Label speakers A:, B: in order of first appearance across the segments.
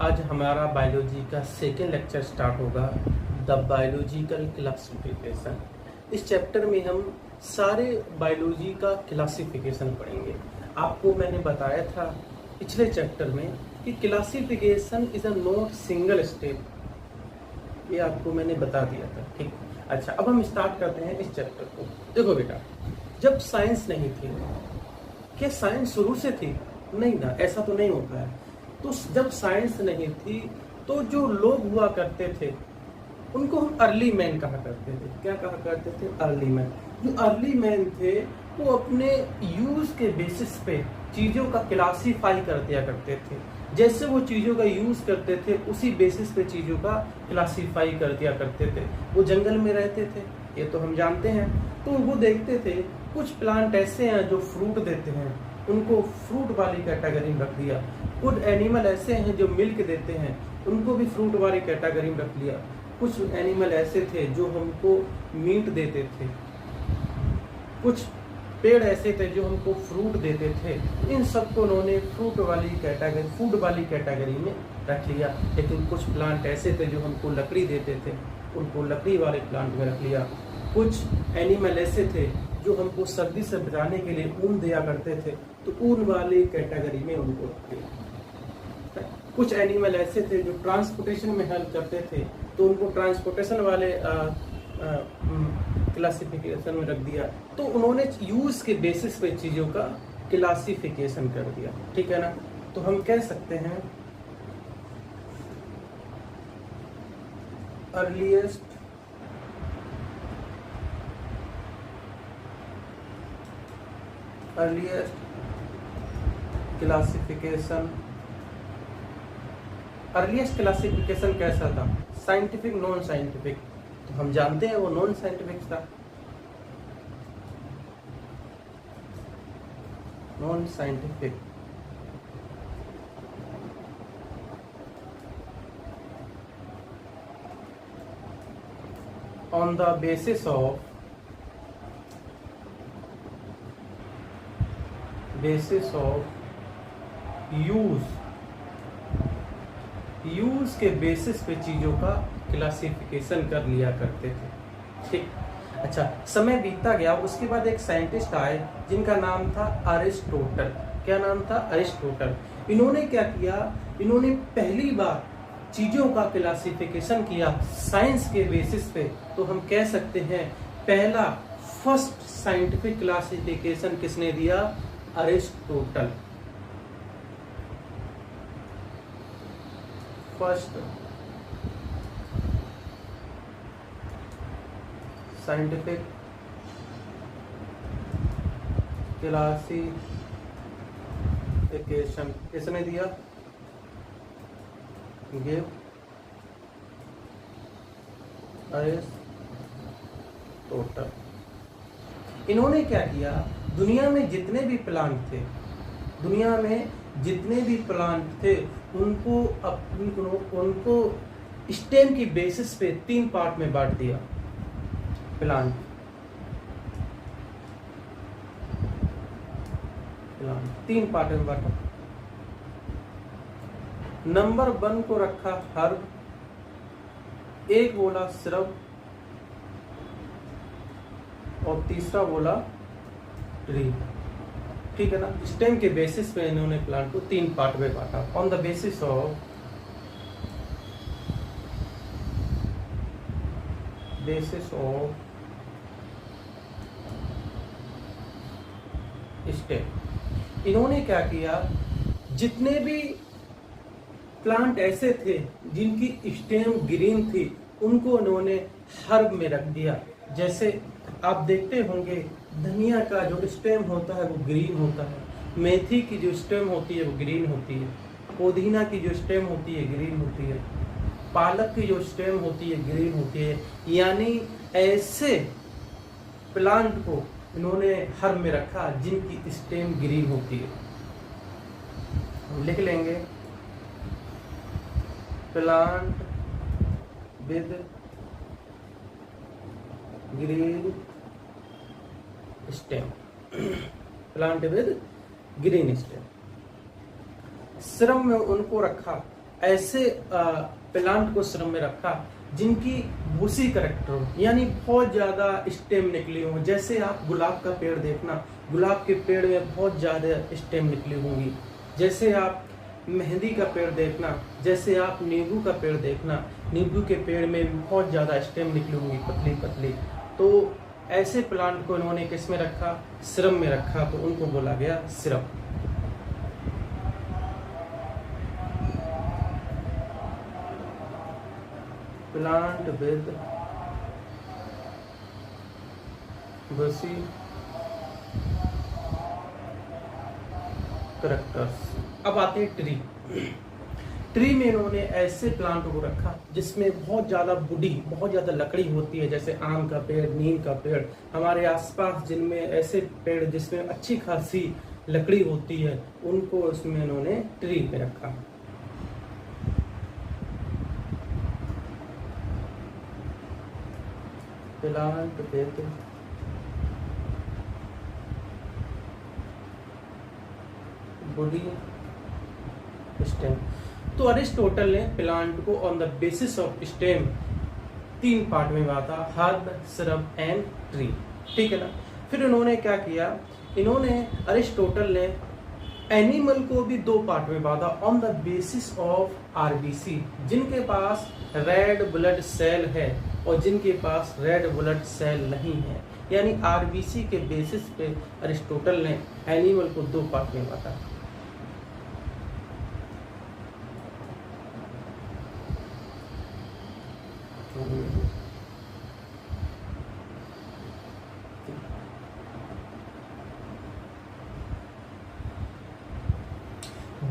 A: आज हमारा बायोलॉजी का सेकेंड लेक्चर स्टार्ट होगा, द बायोलॉजिकल क्लासिफिकेशन। इस चैप्टर में हम सारे बायोलॉजी का क्लासिफिकेशन पढ़ेंगे। आपको मैंने बताया था पिछले चैप्टर में कि classification is a not single step, ये आपको मैंने बता दिया था। ठीक, अच्छा, अब हम स्टार्ट करते हैं इस चैप्टर को। देखो बेटा, जब साइंस नहीं थी, क्या साइंस शुरू से थी? नहीं ना, ऐसा तो नहीं होता है। तो जब साइंस नहीं थी तो जो लोग हुआ करते थे उनको हम अर्ली मैन कहा करते थे। क्या कहा करते थे? Early man. जो अर्ली मैन थे वो अपने यूज के बेसिस पे चीज़ों का क्लासीफाई कर दिया करते थे। जैसे वो चीज़ों का यूज़ करते थे उसी बेसिस पे चीज़ों का क्लासीफाई कर दिया करते थे। वो जंगल में रहते थे, ये तो हम जानते हैं। तो वो देखते थे कुछ प्लांट ऐसे हैं जो फ्रूट देते हैं, उनको फ्रूट वाली कैटेगरी में रख दिया। कुछ एनिमल ऐसे हैं जो मिल्क देते हैं, उनको भी फ्रूट वाली कैटेगरी में रख लिया। कुछ एनिमल ऐसे थे जो हमको मीट देते थे, कुछ पेड़ ऐसे थे जो हमको फ्रूट देते थे। इन सबको उन्होंने फ्रूट वाली कैटेगरी, फूड वाली कैटेगरी में रख लिया। लेकिन कुछ प्लांट ऐसे थे जो हमको लकड़ी देते थे, उनको लकड़ी वाले प्लांट में रख लिया। कुछ एनिमल ऐसे थे जो हमको सर्दी से बचाने के लिए ऊन दिया करते थे, तो ऊन वाली कैटेगरी में उनको रख लिया। कुछ एनिमल ऐसे थे जो ट्रांसपोर्टेशन में हेल्प करते थे, तो उनको ट्रांसपोर्टेशन वाले क्लासिफिकेशन में रख दिया। तो उन्होंने यूज के बेसिस पे चीज़ों का क्लासिफिकेशन कर दिया। ठीक है ना? तो हम कह सकते हैं अर्लीस्ट क्लासिफिकेशन कैसा था? Scientific, non scientific. तो हम जानते हैं वो नॉन साइंटिफिक था। Non scientific on the basis of use के बेसिस पे चीजों का क्लासिफिकेशन कर लिया करते थे। ठीक, अच्छा, समय बीतता गया, उसके बाद एक साइंटिस्ट आए जिनका नाम था अरिस्टोटल। क्या नाम था? अरिस्टोटल। इन्होंने क्या किया? इन्होंने पहली बार चीजों का क्लासिफिकेशन किया साइंस के बेसिस पे। तो हम कह सकते हैं पहला फर्स्ट साइंटिफिक क्लासिफिकेशन किसने दिया? अरिस्टोटल। फर्स्ट साइंटिफिक क्लासिफिकेशन किसने दिया? Give Aristotle. इन्होंने क्या किया? दुनिया में जितने भी प्लांट थे उनको स्टेम की बेसिस पे 3 पार्ट में बांट दिया। प्लांट 3 पार्ट में बांटा। नंबर 1 को रखा हर्ब, एक बोला श्रब और तीसरा बोला ट्री। ठीक है ना? स्टेम के बेसिस पे इन्होंने प्लांट को 3 पार्ट में बांटा। On the basis of stem. इन्होंने क्या किया? जितने भी प्लांट ऐसे थे जिनकी स्टेम ग्रीन थी उनको उन्होंने हर्ब में रख दिया। जैसे आप देखते होंगे धनिया का जो स्टेम होता है वो ग्रीन होता है, मेथी की जो स्टेम होती है वो ग्रीन होती है, पुदीना की जो स्टेम होती है ग्रीन होती है, पालक की जो स्टेम होती है ग्रीन होती है। यानी ऐसे प्लांट को इन्होंने हर्ब में रखा जिनकी स्टेम ग्रीन होती है। हम लिख लेंगे plant with green stem. Plant with green stem. श्रम में उनको रखा ऐसे प्लांट को श्रम में रखा जिनकी भूसी करेक्टर हो, यानी बहुत ज्यादा स्टेम निकली हो। जैसे आप गुलाब का पेड़ देखना, गुलाब के पेड़ में बहुत ज्यादा स्टेम निकली होंगी। जैसे आप मेहंदी का पेड़ देखना, जैसे आप नींबू का पेड़ देखना, नींबू के पेड़ में बहुत ज्यादा स्टेम निकली होंगी, पतली पतली। तो ऐसे प्लांट को इन्होंने किस में रखा? श्रम में रखा, तो उनको बोला गया श्रम। Plant with bushy characters. अब आते हैं ट्री। ट्री में इन्होंने ऐसे प्लांट को रखा जिसमें बहुत ज्यादा बुडी, बहुत ज्यादा लकड़ी होती है, जैसे आम का पेड़, नीम का पेड़। हमारे आसपास जिनमें ऐसे पेड़ जिसमें अच्छी खासी लकड़ी होती है, उनको उसमें इन्होंने ट्री में रखा। प्लांट विद बुडी स्टेम। तो अरिस्टोटल ने प्लांट को on the basis of stem 3 part में बांटा, हर्ब, श्रब एंड ट्री। ठीक है ना। फिर उन्होंने क्या किया, इन्होंने अरिस्टोटल ने एनिमल को भी 2 पार्ट में बांटा on the basis of RBC, जिनके पास रेड ब्लड सेल है और जिनके पास रेड ब्लड सेल नहीं है। यानी आरबीसी के बेसिस पे अरिस्टोटल ने एनिमल को 2 पार्ट में बांटा।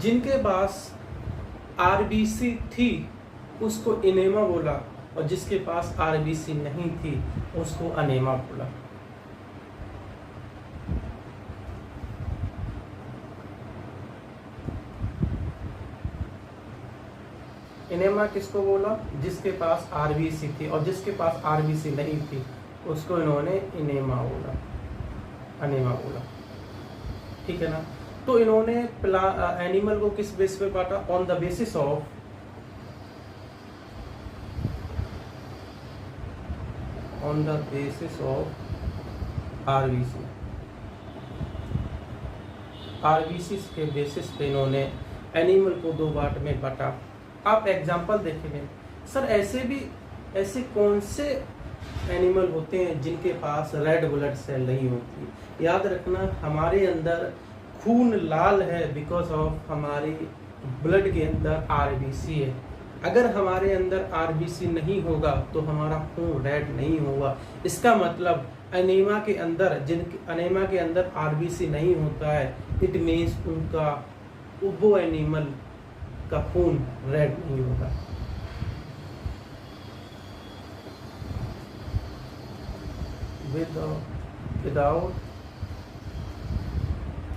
A: जिनके पास आरबीसी थी उसको इनेमा बोला, और जिसके पास आरबीसी नहीं थी उसको अनेमा बोला। इनेमा किसको बोला? जिसके पास आरबीसी थी, और जिसके पास आरबीसी नहीं थी उसको इन्होंने इनेमा बोला, अनेमा बोला। ठीक है ना। तो इन्होंने एनिमल को किस बेस पे बांटा? On the basis of RBC. RBC के बेसिस पे इन्होंने एनिमल को 2 पार्ट में बांटा। आप एग्जांपल देखेंगे सर, ऐसे कौन से एनिमल होते हैं जिनके पास रेड ब्लड सेल नहीं होती? याद रखना, हमारे अंदर खून लाल है बिकॉज ऑफ हमारी ब्लड के अंदर आरबीसी है। अगर हमारे अंदर आरबीसी नहीं होगा तो हमारा खून रेड नहीं होगा। इसका मतलब अनीमा के अंदर आरबीसी नहीं होता है, इट मीन्स उनका वो एनिमल का खून रेड नहीं होगा। Without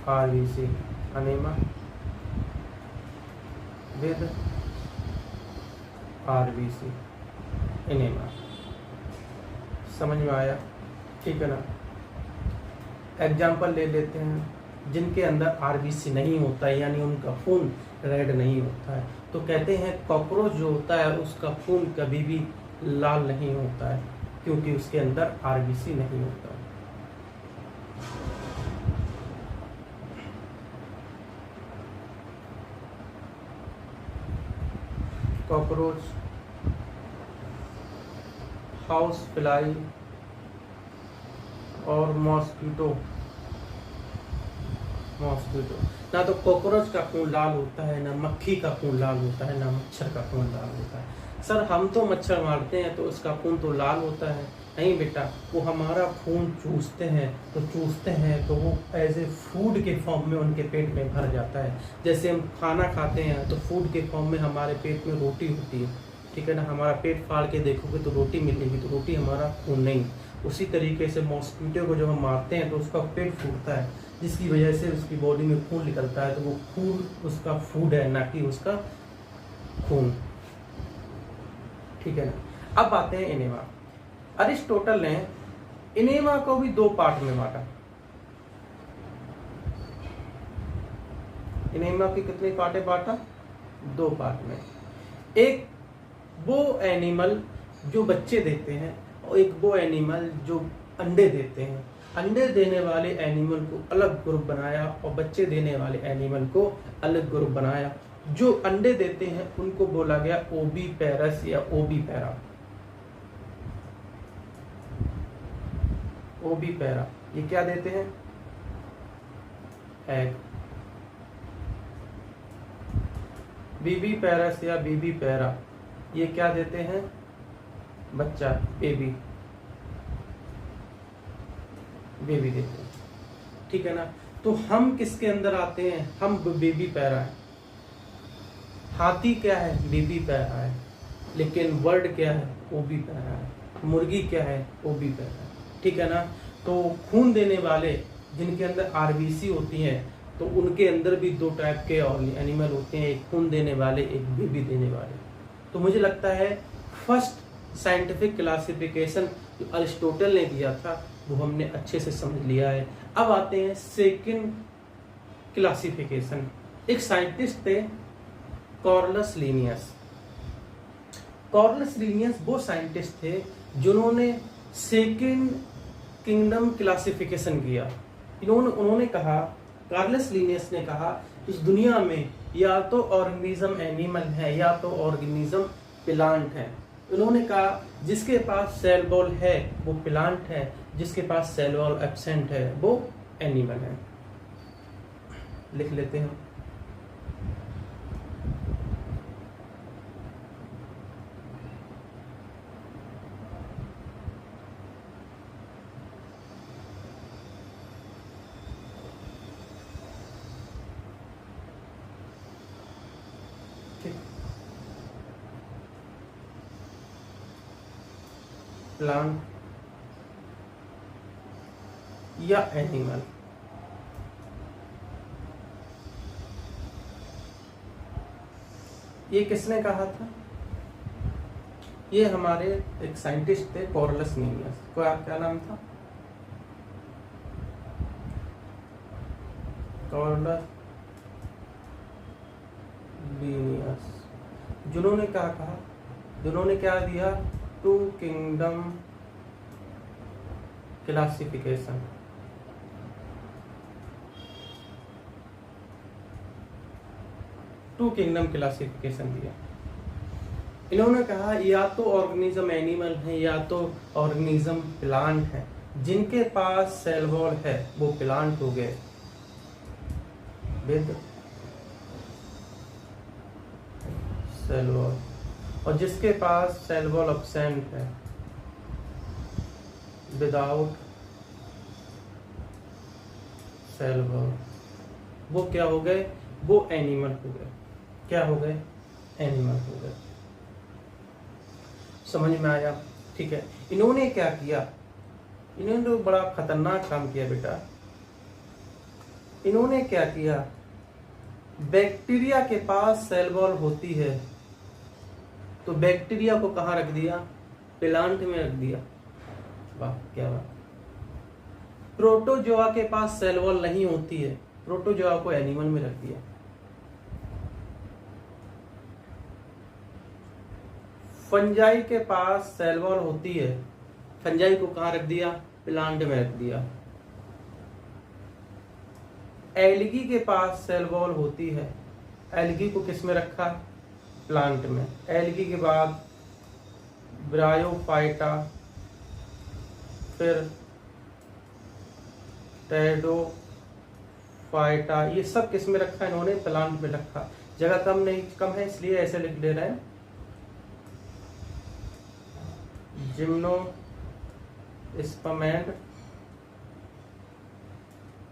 A: RBC enema, with RBC enema. समझ में आया? ठीक है ना। एग्जाम्पल ले लेते हैं जिनके अंदर आरबीसी नहीं होता है, यानी उनका खून रेड नहीं होता है। तो कहते हैं कॉकरोच जो होता है उसका खून कभी भी लाल नहीं होता है, क्योंकि उसके अंदर आरबीसी नहीं होता है। कॉकरोच, हाउस फ्लाई और मॉस्किटो ना तो कॉकरोच का खून लाल होता है, ना मक्खी का खून लाल होता है, ना मच्छर का खून लाल होता है। सर हम तो मच्छर मारते हैं तो उसका खून तो लाल होता है। नहीं बेटा, वो हमारा खून चूसते हैं तो वो एज ए फूड के फॉर्म में उनके पेट में भर जाता है। जैसे हम खाना खाते हैं तो फूड के फॉर्म में हमारे पेट में रोटी होती है, ठीक है ना। हमारा पेट फाड़ के देखोगे तो रोटी मिलेगी, तो रोटी हमारा खून नहीं। उसी तरीके से मॉस्किटो को जब हम मारते हैं तो उसका पेट फूटता है, जिसकी वजह से उसकी बॉडी में खून निकलता है, तो वो खून उसका फूड है, ना कि उसका खून। ठीक है ना। अब आते हैं एनीमा। अरिस्टोटल ने एनीमा को भी 2 पार्ट में बांटा। एनीमा की कितने पार्ट बांटा? 2 पार्ट में। एक वो एनिमल जो बच्चे देते हैं और एक वो एनिमल जो अंडे देते हैं। अंडे देने वाले एनिमल को अलग ग्रुप बनाया और बच्चे देने वाले एनिमल को अलग ग्रुप बनाया। जो अंडे देते हैं उनको बोला गया ओवीपेरस या ओवीपेरा। ओवीपेरा ये क्या देते हैं? एग। विविपेरस या विविपेरा ये क्या देते हैं? बच्चा, बेबी देते हैं। ठीक है ना। तो हम किसके अंदर आते हैं? हम विविपेरा है। हाथी क्या है? विविपेरा है। लेकिन बर्ड क्या है? ओवीपेरा है। मुर्गी क्या है? ओवीपेरा है। ठीक है ना। तो खून देने वाले जिनके अंदर आरबीसी होती हैं, तो उनके अंदर भी दो टाइप के एनिमल होते हैं, एक खून देने वाले, एक बेबी देने वाले। तो मुझे लगता है फर्स्ट साइंटिफिक क्लासिफिकेशन जो अरिस्टोटल ने दिया था वो हमने अच्छे से समझ लिया है। अब आते हैं सेकंड क्लासिफिकेशन। एक साइंटिस्ट थे कॉर्नलियस लिनियस। कॉर्नलियस लिनियस वो साइंटिस्ट थे जिन्होंने सेकंड किंगडम क्लासिफिकेशन किया। उन्होंने कहा, कॉर्नलियस लिनियस ने कहा, इस दुनिया में या तो ऑर्गेनिज्म एनिमल है या तो ऑर्गेनिज्म प्लांट है। उन्होंने कहा जिसके पास सेल वॉल है वो प्लांट है, जिसके पास सेल वॉल एब्सेंट है वो एनिमल है। लिख लेते हैं। प्लांट या एनिमल। ये किसने कहा था? ये हमारे एक साइंटिस्ट थे कॉर्नलियस लिनियस। क्या नाम था? Cornelius Linnaeus. जिन्होंने क्या कहा? जिन्होंने क्या दिया? Two kingdom classification. Two kingdom classification दिया। इन्होंने कहा या तो ऑर्गेनिज्म एनिमल है या तो ऑर्गेनिज्म प्लांट है। जिनके पास सेल वॉल है वो प्लांट हो गए विद सेल वॉल, और जिसके पास सेल वॉल एब्सेंट है विदाउट सेल वॉल, वो क्या हो गए? वो एनिमल हो गए। क्या हो गए? एनिमल हो गए। समझ में आया? ठीक है। इन्होंने क्या किया? इन्होंने तो बड़ा खतरनाक काम किया बेटा। इन्होंने क्या किया? बैक्टीरिया के पास सेल वॉल होती है तो बैक्टीरिया को कहाँ रख दिया? प्लांट में रख दिया। वाह क्या बात। प्रोटोजोआ के पास सेल वॉल नहीं होती है, प्रोटोजोआ को एनिमल में रख दिया। फंजाई के पास सेल वॉल होती है, फंजाई को कहाँ रख दिया? प्लांट में रख दिया। एल्गी के पास सेल वॉल होती है, एल्गी को किस में रखा? प्लांट में। एल्गी के बाद ब्रायोफाइटा, फिर टेडोफाइटा, ये सब किस में रखा? इन्होंने प्लांट में रखा। जगह कम है इसलिए ऐसे लिख दे रहे हैं। Gymnosperm and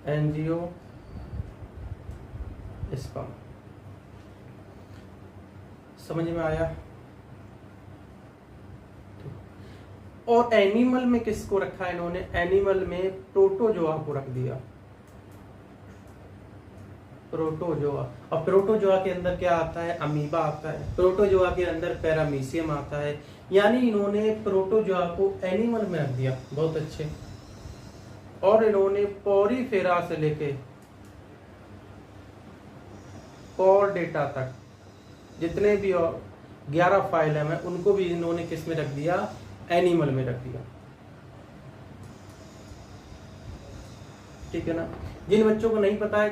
A: angiosperm. समझ में आया? और एनिमल में किसको रखा इन्होंने? एनिमल में प्रोटोजोआ को रख दिया। प्रोटोजोआ। और प्रोटोजोआ के अंदर क्या आता है? अमीबा आता है। प्रोटोजोआ के अंदर पैरामीशियम आता है। यानी इन्होंने प्रोटोजोआ को एनिमल में रख दिया। बहुत अच्छे। और इन्होंने पोरीफेरा से लेके कॉर्डेटा तक जितने भी 11 फाइलम है, उनको भी इन्होंने किस में रख दिया, एनिमल में रख दिया। ठीक है ना। जिन बच्चों को नहीं पता है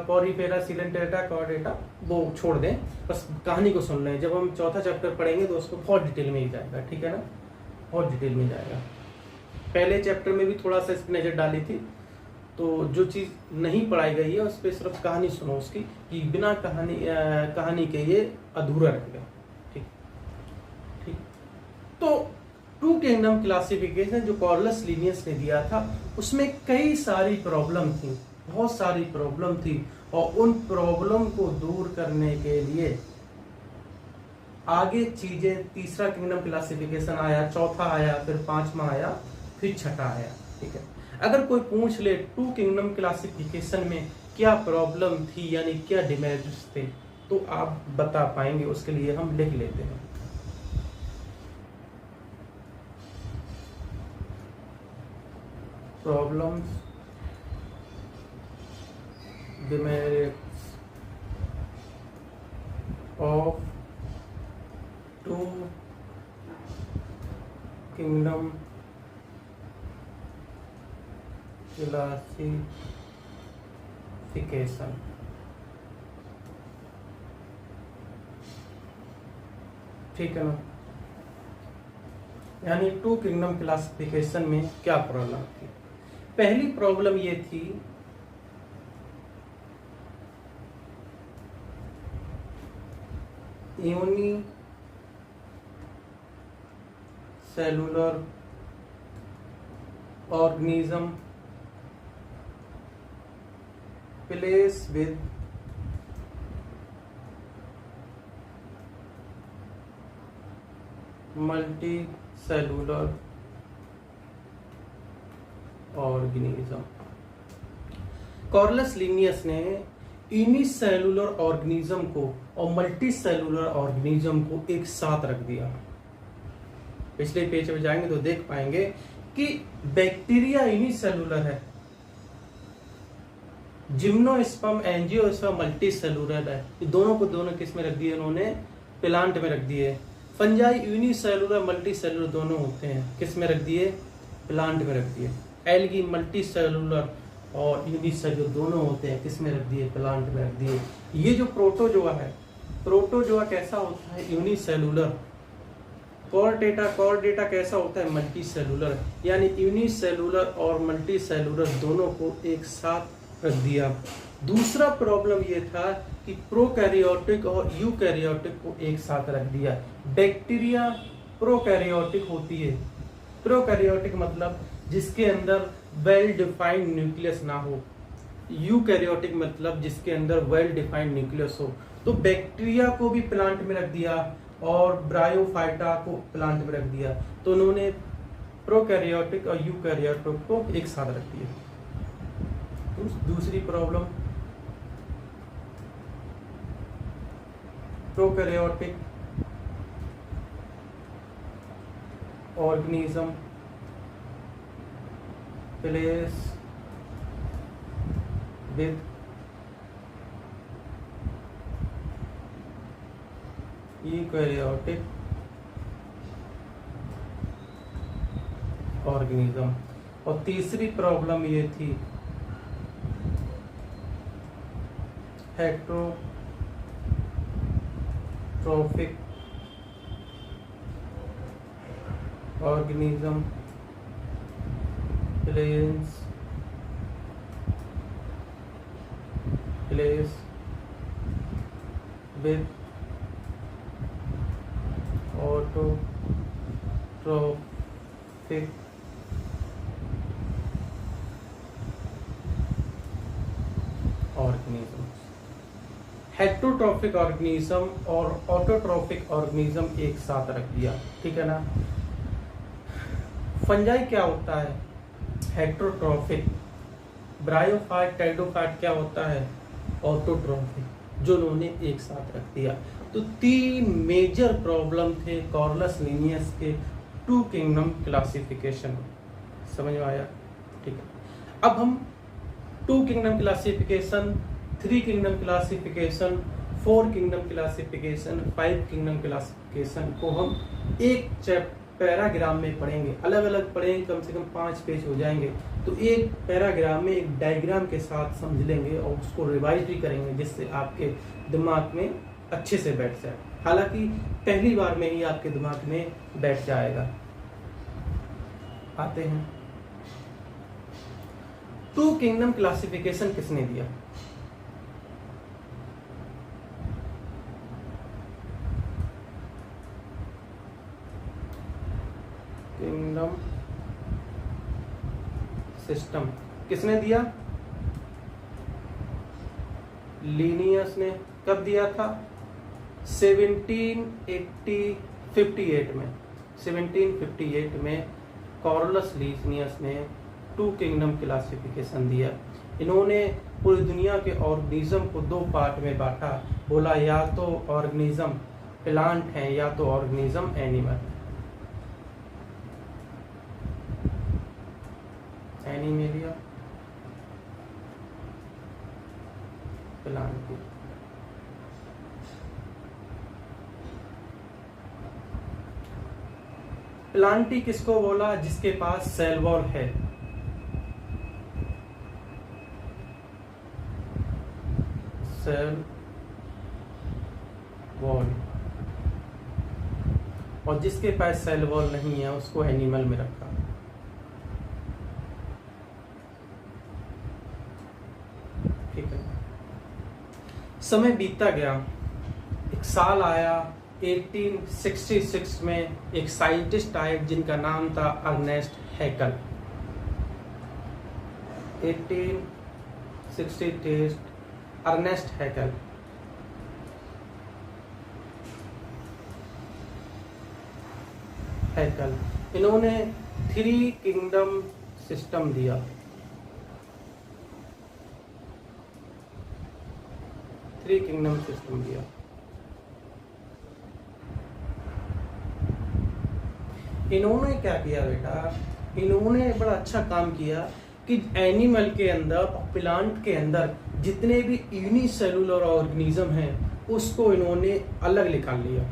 A: पॉरीफेरा, सिलेंटेटा, कॉर्डेटा, वो छोड़ दें, बस कहानी को सुन लें। जब हम चौथा चैप्टर पढ़ेंगे तो उसको बहुत डिटेल में ही जाएगा। ठीक है ना, बहुत डिटेल में जाएगा। पहले चैप्टर में भी थोड़ा सा इसकी नज़र डाली थी, तो जो चीज़ नहीं पढ़ाई गई है उस पर सिर्फ कहानी सुनो उसकी, कि बिना कहानी के ये अधूरा रहेगा। ठीक ठीक। तो टू किंगडम क्लासिफिकेशन जो कार्लस लीनियस ने दिया था, उसमें कई सारी प्रॉब्लम थी, बहुत सारी प्रॉब्लम थी, और उन प्रॉब्लम को दूर करने के लिए आगे चीजें, तीसरा किंगडम क्लासिफिकेशन आया, चौथा आया, फिर पांचवा आया, फिर छठा आया। ठीक है। अगर कोई पूछ ले टू किंगडम क्लासिफिकेशन में क्या प्रॉब्लम थी, यानी क्या डिमेरिट्स थे, तो आप बता पाएंगे। उसके लिए हम लिख लेते हैं। Problems, demerits of two kingdom classification. ठीक है ना। यानी टू किंगडम क्लासिफिकेशन में क्या प्रॉब्लम थी। पहली प्रॉब्लम ये थी unicellular organism place with multicellular organism. Carolus Linnaeus ने यूनिसेलुलर ऑर्गेनिज्म को और मल्टी सेलुलर ऑर्गेनिज्म को एक साथ रख दिया। पिछले पेज पे जाएंगे तो देख पाएंगे कि बैक्टीरिया यूनिसेलुलर है, जिम्नोस्पर्म, एंजियोस्पर्म मल्टी सेलुलर है। ये दोनों को दोनों किस में रख दिए इन्होंने, प्लांट में रख दिए। फंजाई यूनिसेलुलर मल्टी सेलुलर दोनों होते हैं, किस में रख दिए, प्लांट में रख दिए। एल्गी मल्टी सेलुलर और यूनिसेलुलर दोनों होते हैं, किस में रख दिए, प्लांट में रख दिए। ये जो प्रोटोजोआ है, प्रोटोजोआ कैसा होता है, यूनिसेलुलर। कॉर्डेटा कैसा होता है, मल्टी सेलुलर। यानी यूनिसेलुलर और मल्टी सेलुलर दोनों को एक साथ रख दिया। दूसरा प्रॉब्लम ये था कि प्रोकैरियोटिक और यूकैरियोटिक को एक साथ रख दिया। बैक्टीरिया प्रोकैरियोटिक होती है, प्रोकैरियोटिक मतलब जिसके अंदर वेल डिफाइंड न्यूक्लियस ना हो, यूकैरियोटिक मतलब जिसके अंदर वेल डिफाइंड न्यूक्लियस हो। तो बैक्टीरिया को भी प्लांट में रख दिया और ब्रायोफाइटा को प्लांट में रख दिया। तो उन्होंने प्रोकैरियोटिक और यूकैरियोटिक को एक साथ रख दिया। दूसरी problem, prokaryotic organism place with eukaryotic organism. और तीसरी प्रॉब्लम ये थी heterotrophic organism place with autotrophic organism. Heterotrophic organism और ऑटोट्रोफिक ऑर्गेनिज्म एक साथ रख दिया। ठीक है ना। फंजाई क्या होता है, हेटेरोट्रोफिक। ब्रायोफाइट, टेरिडोफाइट क्या होता है, ऑटोट्रोफिक, जो उन्होंने एक साथ रख दिया। तो तीन मेजर प्रॉब्लम थे कार्लस लीनियस के टू किंगडम क्लासिफिकेशन। समझ में आया। ठीक है। अब हम two kingdom classification, three kingdom classification, 4 kingdom classification, 5 kingdom classification को हम एक पैराग्राफ में पढ़ेंगे, अलग अलग पढ़ेंगे, कम से कम 5 पेज हो जाएंगे। तो एक पैराग्राफ में एक डायग्राम के साथ समझ लेंगे और उसको रिवाइज भी करेंगे, जिससे आपके दिमाग में अच्छे से बैठ जाए। हालांकि पहली बार में ही आपके दिमाग में बैठ जाएगा। आते हैं, 2 किंगडम क्लासिफिकेशन किसने दिया? किंगडम सिस्टम किसने दिया? लीनियस ने। कब दिया था? 1758 में। 1758 में कार्लस लीनियस ने 2 किंगडम क्लासिफिकेशन दिया। इन्होंने पूरी दुनिया के ऑर्गेनिज्म को 2 पार्ट में बांटा। बोला या तो ऑर्गेनिज्म प्लांट है या तो organism animal. Animalia, plant. Plantae किसको बोला? जिसके पास सेल वॉल है। Cell wall. और जिसके पास सेल वॉल नहीं है उसको एनिमल में रखा। ठीक है, समय बीतता गया, एक साल आया 1866 में। एक साइंटिस्ट आए जिनका नाम था अर्नेस्ट हैकल। 1866 अर्नेस्ट हैकल। इन्होंने 3 किंगडम सिस्टम दिया। 3 किंगडम सिस्टम दिया। इन्होंने क्या किया बेटा? इन्होंने बड़ा अच्छा काम किया कि एनिमल के अंदर और प्लांट के अंदर जितने भी यूनिसेलुलर ऑर्गेनिज्म हैं उसको इन्होंने अलग निकाल लिया।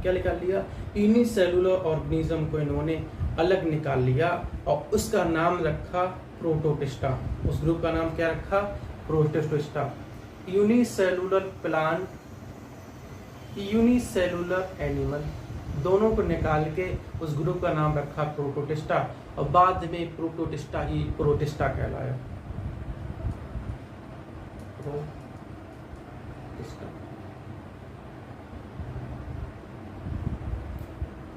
A: क्या निकाल लिया? यूनिसेलुलर ऑर्गेनिज्म को इन्होंने अलग निकाल लिया और उसका नाम रखा प्रोटोटिस्टा। उस ग्रुप का नाम क्या रखा? प्रोटोटिस्टा। यूनिसेलुलर प्लांट, यूनिसेलुलर एनिमल, दोनों को निकाल के उस ग्रुप का नाम रखा प्रोटोटिस्टा। और बाद में प्रोटोटिस्टा ही प्रोटिस्टा कहलाया। प्रोटिस्टा।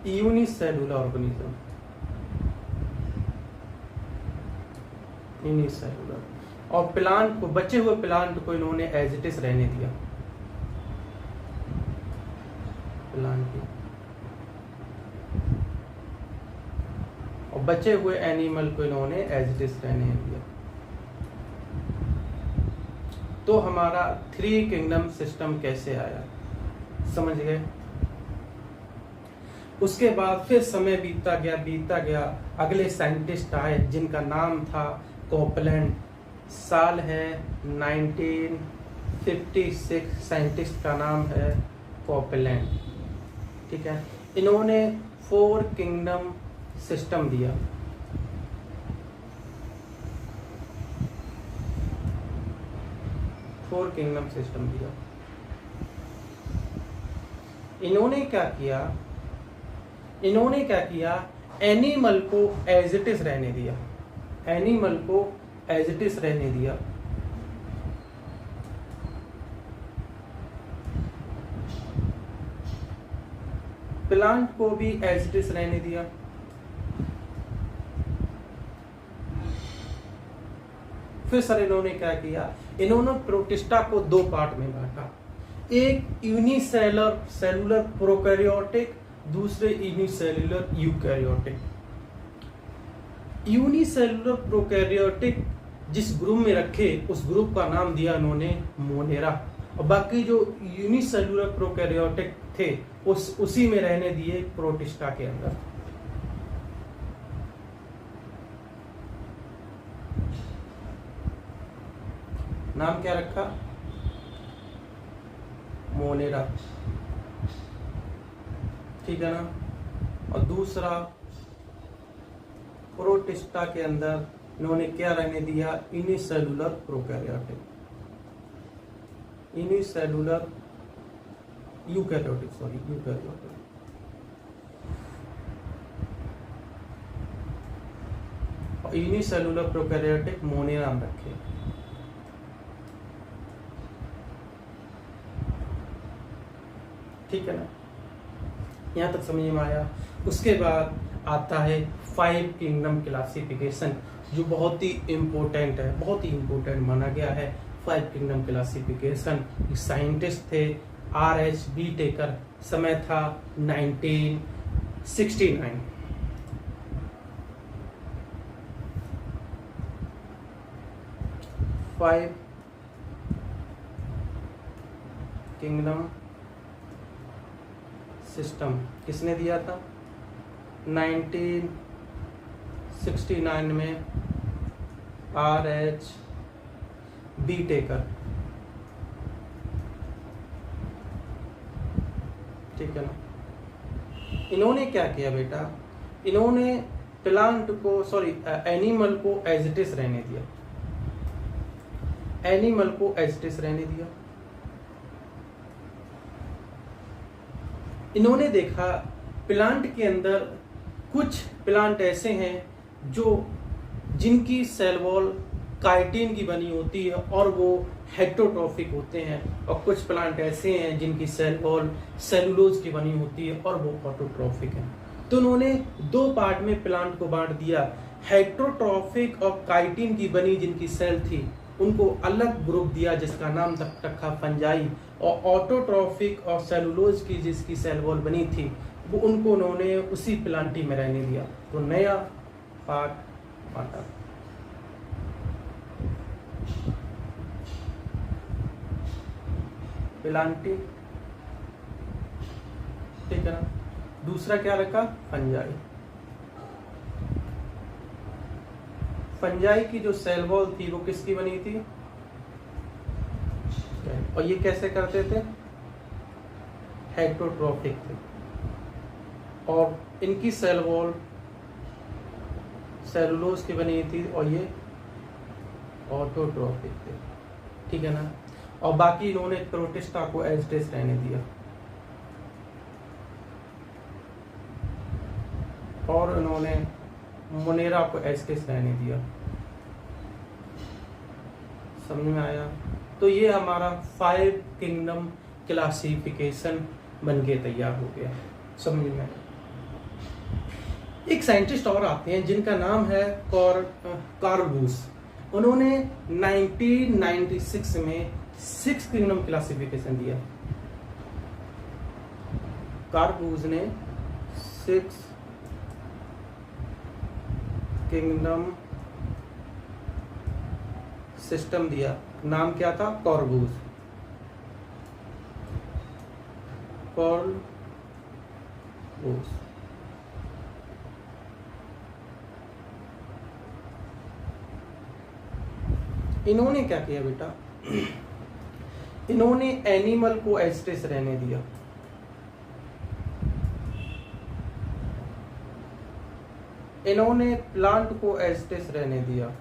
A: Unicellular organism, unicellular. और प्लांट को, बचे हुए प्लांट को इन्होंने एज इट इज रहने दिया। प्लांट और बचे हुए एनिमल को इन्होंने एज इट इज रहने दिया। तो हमारा 3 किंगडम सिस्टम कैसे आया, समझ गए? उसके बाद फिर समय बीतता गया। अगले साइंटिस्ट आए जिनका नाम था कोपलैंड। साल है 1956। साइंटिस्ट का नाम है कोपलैंड। ठीक है, इन्होंने 4 किंगडम सिस्टम दिया। किंगडम सिस्टम दिया। इन्होंने क्या किया? एनिमल को एज इट इज रहने दिया। एनिमल को एज इट इज रहने दिया। प्लांट को भी एज इट इज रहने दिया। फिर सर इन्होंने क्या किया? इन्होंने प्रोटिस्टा को 2 पार्ट में बांटा। एक यूनिसेलुलर प्रोकैरियोटिक, दूसरे यूनिसेलुलर यूकैरियोटिक। यूनिसेलुलर प्रोकैरियोटिक जिस ग्रुप में रखे उस ग्रुप का नाम दिया इन्होंने मोनेरा। और बाकी जो यूनिसेलुलर प्रोकैरियोटिक थे उसी में रहने दिए प्रोटिस्टा के अंदर। नाम क्या रखा? मोनेरा, ठीक है ना। और दूसरा प्रोटिस्टा के अंदर इन्होंने क्या रहने दिया, unicellular prokaryotic, unicellular eukaryotic, sorry eukaryotic. और यूनिसेलुलर प्रोकैरियोटिक मोनेरा में रखे। ठीक है ना, यहाँ तक समझ में आया। उसके बाद आता है 5 किंगडम क्लासिफिकेशन, जो बहुत ही इम्पोर्टेंट है, बहुत ही इम्पोर्टेंट माना गया है। 5 किंगडम क्लासिफिकेशन साइंटिस्ट थे R.H. Whittaker, समय था 1969। फाइव किंगडम सिस्टम किसने दिया था, 1969 में R.H. Whittaker, ठीक है ना। इन्होंने क्या किया बेटा, इन्होंने प्लांट को, सॉरी एनिमल को एज इट इज रहने दिया, एनिमल को एज इट इज रहने दिया। इन्होंने देखा प्लांट के अंदर कुछ प्लांट ऐसे हैं जो जिनकी सेल वॉल काइटिन की बनी होती है और वो हेटेरोट्रॉफिक होते हैं, और कुछ प्लांट ऐसे हैं जिनकी सेल वॉल सेलुलोज की बनी होती है और वो ऑटोट्रॉफिक है। तो उन्होंने 2 पार्ट में प्लांट को बांट दिया। हेटेरोट्रॉफिक और काइटिन की बनी जिनकी सेल थी उनको अलग ग्रुप दिया जिसका नाम रखा फंजाई, और ऑटोट्रॉफिक और सेलुलोज की जिसकी सेल वॉल बनी थी वो उनको उन्होंने उसी प्लांटी में रहने दिया। तो नया पार्ट बांटा। प्लांटी, ठीक है ना। दूसरा क्या रखा, फंजाई। फंजाई की जो सेल वॉल थी वो किसकी बनी थी, और ये कैसे करते थे, हेटेरोट्रॉफिक थे, और इनकी सेल वॉल सेलुलोज की बनी थी और ये ऑटोट्रॉफिक थे, ठीक है ना। और बाकी इन्होंने प्रोटिस्टा को एज इट इज रहने दिया, और इन्होंने मोनेरा को एज इट इज रहने दिया। समझ में आया। तो ये हमारा 5 किंगडम क्लासिफिकेशन बन के तैयार हो गया, समझ में आया। एक साइंटिस्ट और आते हैं जिनका नाम है कार्ल बूस। उन्होंने 1996 में 6 किंगडम क्लासिफिकेशन दिया। कार्ल बूस ने 6 किंगडम सिस्टम दिया। नाम क्या था, कॉर्बूज, कॉर्बूज। इन्होंने क्या किया बेटा, इन्होंने एनिमल को एज इट इज रहने दिया, इन्होंने प्लांट को एज इट इज रहने दिया,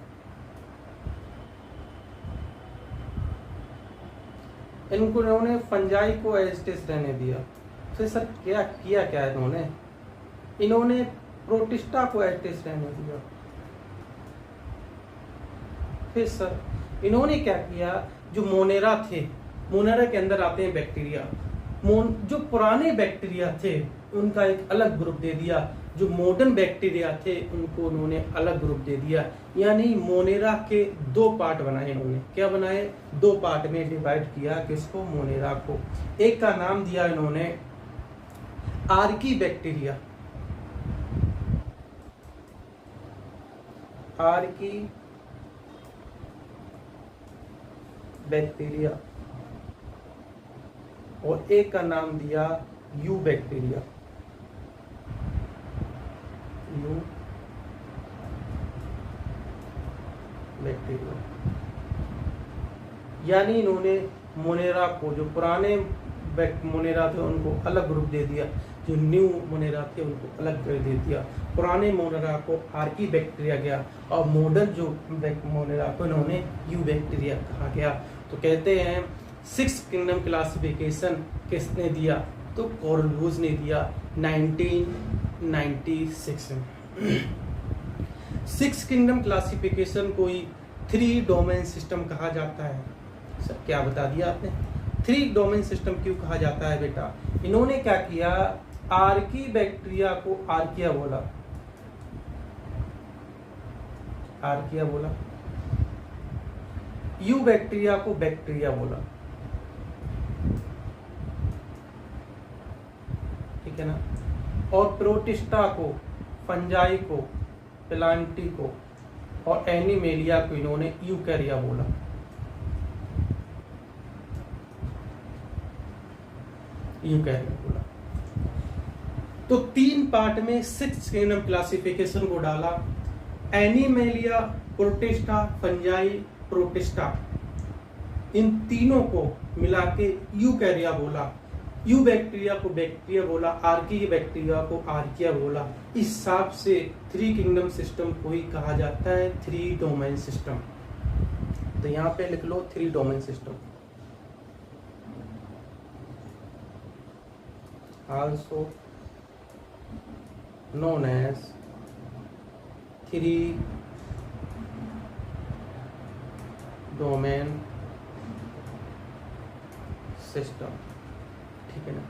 A: इन्होंने फंजाई को एज इट इज रहने दिया। फिर सर क्या किया, क्या इन्होंने, इन्होंने प्रोटिस्टा को एज इट इज रहने दिया। फिर सर इन्होंने क्या किया, जो मोनेरा थे, मोनेरा के अंदर आते हैं बैक्टीरिया, जो पुराने बैक्टीरिया थे उनका एक अलग ग्रुप दे दिया, जो मॉडर्न बैक्टीरिया थे उनको उन्होंने अलग ग्रुप दे दिया। यानी मोनेरा के 2 पार्ट बनाए इन्होंने। क्या बनाए, 2 पार्ट में डिवाइड किया किसको, मोनेरा को। एक का नाम दिया इन्होंने आर्की बैक्टीरिया, आर्की बैक्टीरिया, और एक का नाम दिया यू बैक्टीरिया, यू बैक्टीरिया। यानी इन्होंने मोनेरा को, जो पुराने मोनेरा थे उनको अलग ग्रुप दे दिया, जो न्यू मोनेरा थे उनको अलग कर दे दिया। पुराने मोनेरा को आर्की बैक्टीरिया गया और मॉडर्न जो मोनेरा को इन्होंने यू बैक्टीरिया कहा गया। तो कहते हैं 6 किंगडम क्लासिफिकेशन किसने दिया? तो कार्ल लुईस ने दिया 1996 में। 6 किंगडम क्लासिफिकेशन को ही 3 डोमेन सिस्टम कहा जाता है। सर क्या बता दिया आपने? 3 डोमेन सिस्टम क्यों कहा जाता है बेटा? इन्होंने क्या किया, आर्की बैक्टीरिया को आर्किया बोला, आर्किया बोला, यू बैक्टीरिया को बैक्टीरिया बोला, ठीक है ना, और प्रोटिस्टा को, फंजाई को, प्लांटी को और एनिमेलिया को इन्होंने यूकैरिया बोला। यूकैरिया बोला। तो 3 पार्ट में 6 किंगडम क्लासिफिकेशन को डाला। एनिमेलिया, प्रोटिस्टा, फंजाई, प्रोटिस्टा, इन तीनों को मिला के यूकैरिया बोला। यू बैक्टीरिया को बैक्टीरिया बोला, आर्की बैक्टीरिया को आर्किया बोला। इस हिसाब से 3 किंगडम सिस्टम को ही कहा जाता है 3 डोमेन सिस्टम। तो यहाँ पे लिख लो 3 domain system, also known as 3 domain system, ठीक है ना।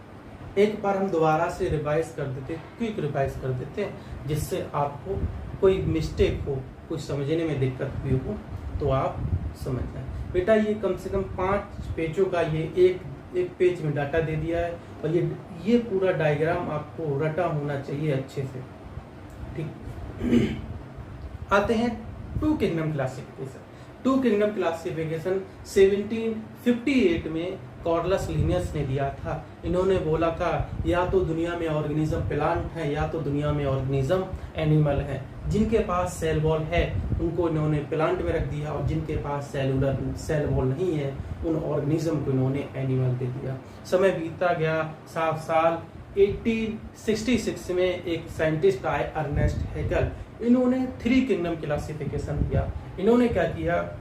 A: एक बार हम दोबारा से रिवाइज कर देते, क्विक रिवाइज कर देते हैं, जिससे आपको कोई मिस्टेक हो, कुछ समझने में दिक्कत भी हो तो आप समझ जाए। बेटा ये कम से कम 5 पेजों का ये एक पेज में डाटा दे दिया है और ये पूरा डायग्राम आपको रटा होना चाहिए अच्छे से, ठीक। आते हैं 2 किंगडम क्लासिफिकेशन। 2 किंगडम क्लासिफिकेशन 1758 में कार्लस लिनियस ने दिया था। इन्होंने बोला था या तो दुनिया में ऑर्गेनिज्म प्लांट है या तो दुनिया में ऑर्गेनिज्म एनिमल है। जिनके पास सेल वॉल है उनको इन्होंने प्लांट में रख दिया और जिनके पास सेल वॉल नहीं है उन ऑर्गेनिज्म को इन्होंने एनिमल दे दिया। समय बीतता गया, 7 साल 1866 में एक साइंटिस्ट आए अर्नेस्ट हैकेल। इन्होंने 3 किंगडम क्लासिफिकेशन दिया। इन्होंने क्या किया,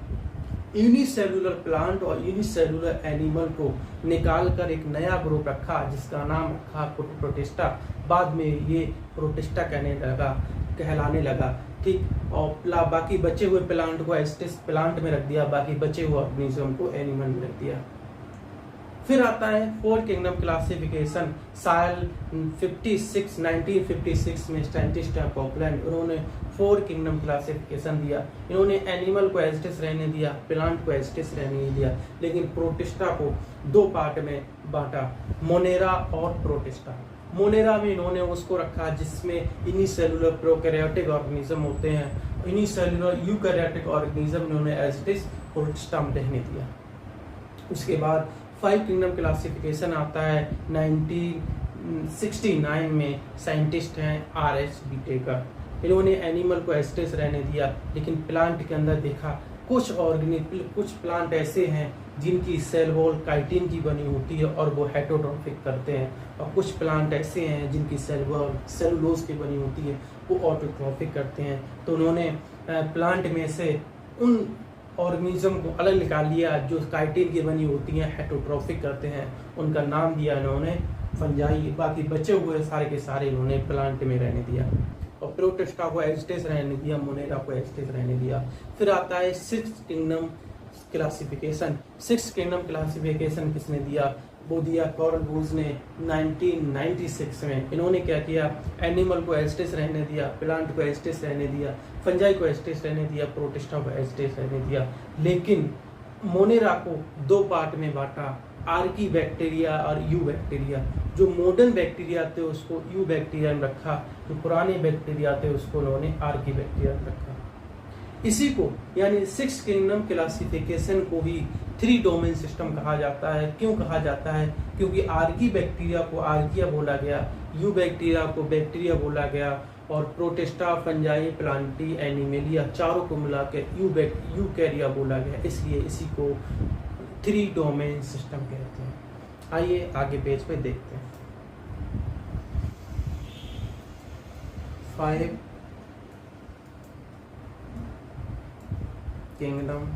A: यूनिसेलुलर प्लांट और यूनिसेलुलर एनिमल को निकालकर एक नया ग्रुप रखा जिसका नाम रखा प्रोटिस्टा। बाद में ये प्रोटिस्टा कहलाने लगा, ठीक। और बाकी बचे हुए प्लांट को एस्टिस प्लांट में रख दिया, बाकी बचे हुए ऑर्गेनिज्म को एनिमल में रख दिया। फिर आता है 4 किंगडम क्लासिफिकेशन। साल 1956 में साइंटिस्ट कॉकलैंड, उन्होंने 4 किंगडम क्लासिफिकेशन दिया। इन्होंने एनिमल को एस्टिस रहने दिया, प्लांट को एस्टिस रहने दिया, लेकिन प्रोटिस्टा को 2 पार्ट में बांटा, मोनेरा और प्रोटिस्टा। मोनेरा में इन्होंने उसको रखा जिसमें यूनिसेलुलर प्रोकैरियोटिक ऑर्गेनिज्म होते हैं, यूनिसेलुलर यूकैरियोटिक ऑर्गेनिज्म इन्होंने एस्टिस प्रोटिस्टा में रहने दिया। उसके बाद 5 किंगडम क्लासिफिकेशन आता है 1969 में। साइंटिस्ट हैं R.H. विटेकर। इन्होंने एनिमल को एस्टिस रहने दिया, लेकिन प्लांट के अंदर देखा कुछ प्लांट ऐसे हैं जिनकी सेल वॉल काइटिन की बनी होती है और वो हेटरोट्रोफिक करते हैं, और कुछ प्लांट ऐसे हैं जिनकी सेल वॉल सेलुलोज की बनी होती है, वो ऑटोट्रोफिक करते हैं। तो उन्होंने प्लांट में से उन ऑर्गेनिज्म को अलग निकाल लिया जो काइटिन की बनी होती हैं, हेटरोट्रोफिक करते हैं, उनका नाम दिया इन्होंने फंजाई। बाकी बचे हुए सारे के सारे इन्होंने प्लांट में रहने दिया और प्रोटिस्टा को एस्टिस रहने दिया, मोनेरा को एस्टिस रहने दिया। फिर आता है 6 किंगडम क्लासिफिकेशन। 6 किंगडम क्लासिफिकेशन किसने दिया? वो दिया कार्ल लुईस ने 1996 में। इन्होंने क्या किया, एनिमल को एस्टिस रहने दिया, प्लांट को एस्टिस रहने दिया, फंजाई को एस्टिस रहने दिया, प्रोटिस्टा को एस्टिस रहने दिया, लेकिन मोनेरा को 2 पार्ट में बांटा, आर्की बैक्टीरिया और यू बैक्टीरिया। जो मॉडर्न बैक्टीरिया थे उसको यू बैक्टीरिया में रखा, जो पुराने बैक्टीरिया थे उसको उन्होंने आर्की बैक्टीरिया में रखा। इसी को यानी 6 किंगडम क्लासिफिकेशन को ही 3 डोमेन सिस्टम कहा जाता है। क्यों कहा जाता है? क्योंकि आर्की बैक्टीरिया को आर्किया बोला गया, यू बैक्टीरिया को बैक्टीरिया बोला गया, और प्रोटिस्टा, फंजाई, प्लांटी, एनिमेलिया चारों को मिला के यूकैरिया बोला गया। इसलिए इसी को 3 डोमेन सिस्टम कहते हैं। आइए आगे पेज पे देखते हैं। 5 kingdom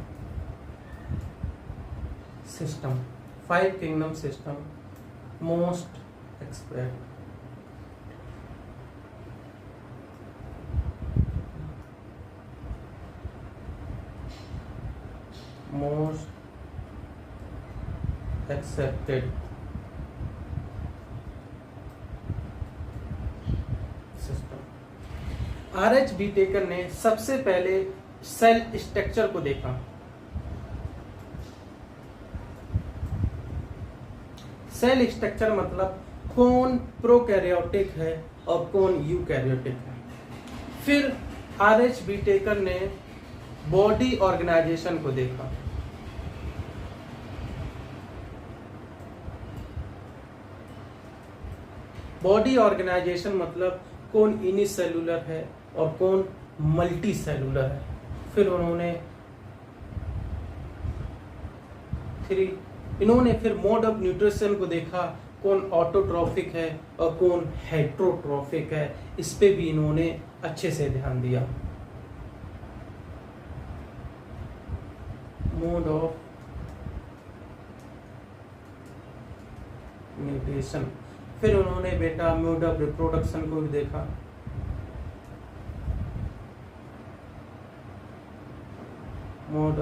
A: system, 5 kingdom system most express most accepted system। R H. Whittaker ने सबसे पहले सेल स्ट्रक्चर को देखा। सेल स्ट्रक्चर मतलब कौन प्रोकैरियोटिक है और कौन यूकैरियोटिक है। फिर आर.एच. व्हिटेकर ने बॉडी ऑर्गेनाइजेशन को देखा। बॉडी ऑर्गेनाइजेशन मतलब कौन यूनिसेलुलर है और कौन मल्टी सेलुलर है। फिर इन्होंने फिर मोड ऑफ न्यूट्रिशन को देखा, कौन ऑटोट्रॉफिक है और कौन हेट्रोट्रॉफिक है। इस पे भी इन्होंने अच्छे से ध्यान दिया। मोड ऑफ न्यूट्रिशन, फिर उन्होंने बेटा मोड ऑफ रिप्रोडक्शन को भी देखा। मोड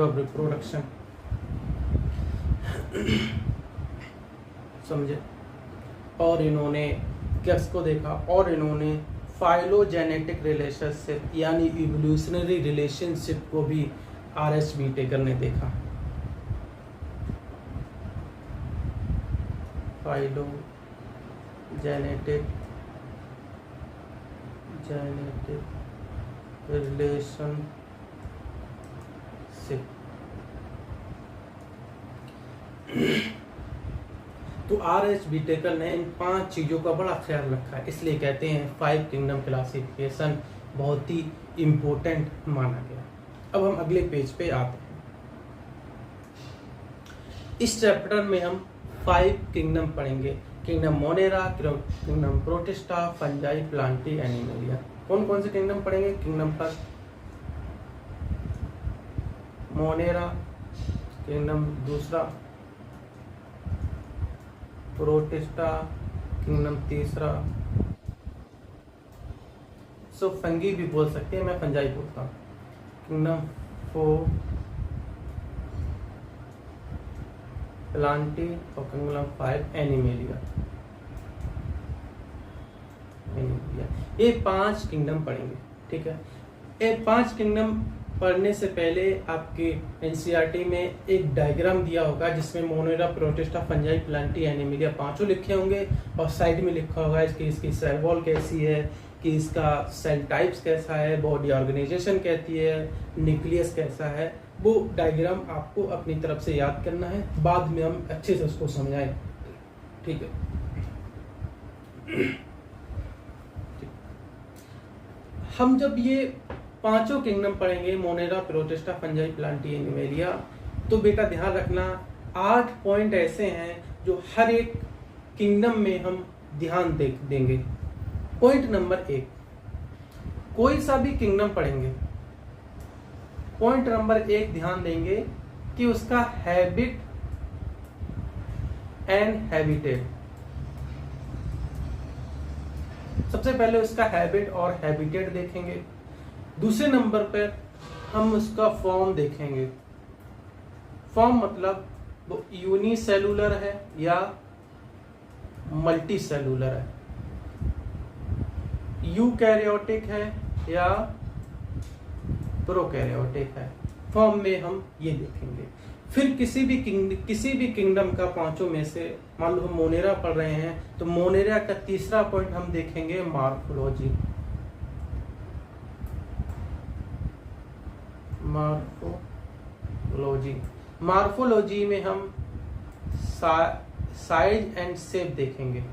A: ऑफ रिप्रोडक्शन समझे। और इन्होंने किसको देखा, और इन्होंने फाइलोजेनेटिक रिलेशनशिप यानी इवोल्यूशनरी रिलेशनशिप को भी आर.एच. व्हिटेकर ने देखा। Phylogenetic relationship. तो आर.एच. व्हिटेकर ने इन 5 चीजों का बड़ा ख्याल रखा है, इसलिए कहते हैं 5 किंगडम क्लासिफिकेशन बहुत ही इम्पोर्टेंट माना गया। अब हम अगले पेज पे आते हैं। इस चैप्टर में हम 5 किंगडम पढ़ेंगे। Kingdom Monera, kingdom protista, Fungi, Plantae, Animalia. कौन कौन से किंगडम पढ़ेंगे? किंगडम फर्स्ट मोनेरा, किंगडम दूसरा प्रोटिस्टा, किंगडम तीसरा फंगी भी बोल सकते हैं, मैं फंजाई बोलता हूँ। किंगडम 4 प्लांटी और किंगडम 5 एनिमलिया। ये 5 किंगडम पढ़ेंगे, ठीक है। ये 5 किंगडम पढ़ने से पहले आपके एनसीईआरटी में एक डायग्राम दिया होगा जिसमें Monera, protista, Fungi, Plantae, Animalia 5 लिखे होंगे और साइड में लिखा होगा इसकी सेल वॉल कैसी है, कि इसका सेल टाइप्स कैसा है, बॉडी ऑर्गेनाइजेशन कहती है, न्यूक्लियस कैसा है। वो डायग्राम आपको अपनी तरफ से याद करना है, बाद में हम अच्छे से उसको समझाएं, ठीक है। हम जब ये 5 किंगडम पढ़ेंगे, Monera, protista, Fungi, Plantae, Animalia, तो बेटा ध्यान रखना 8 पॉइंट ऐसे हैं जो हर एक किंगडम में हम ध्यान देंगे। पॉइंट नंबर 1, कोई सा भी किंगडम पढ़ेंगे, पॉइंट नंबर 1 ध्यान देंगे कि उसका हैबिट एंड हैबिटेट। सबसे पहले उसका हैबिट और हैबिटेट देखेंगे। दूसरे नंबर पर हम उसका फॉर्म देखेंगे। फॉर्म मतलब वो यूनिसेलुलर है या मल्टी सेलुलर है, यूकैरियोटिक है या प्रोकैरियोटिक है। फॉर्म में हम ये देखेंगे। फिर किसी भी किंगडम का 5 में से, मान लो हम मोनेरा पढ़ रहे हैं तो मोनेरा का तीसरा पॉइंट हम देखेंगे मॉर्फोलॉजी। मॉर्फोलॉजी में हम साइज एंड शेप देखेंगे,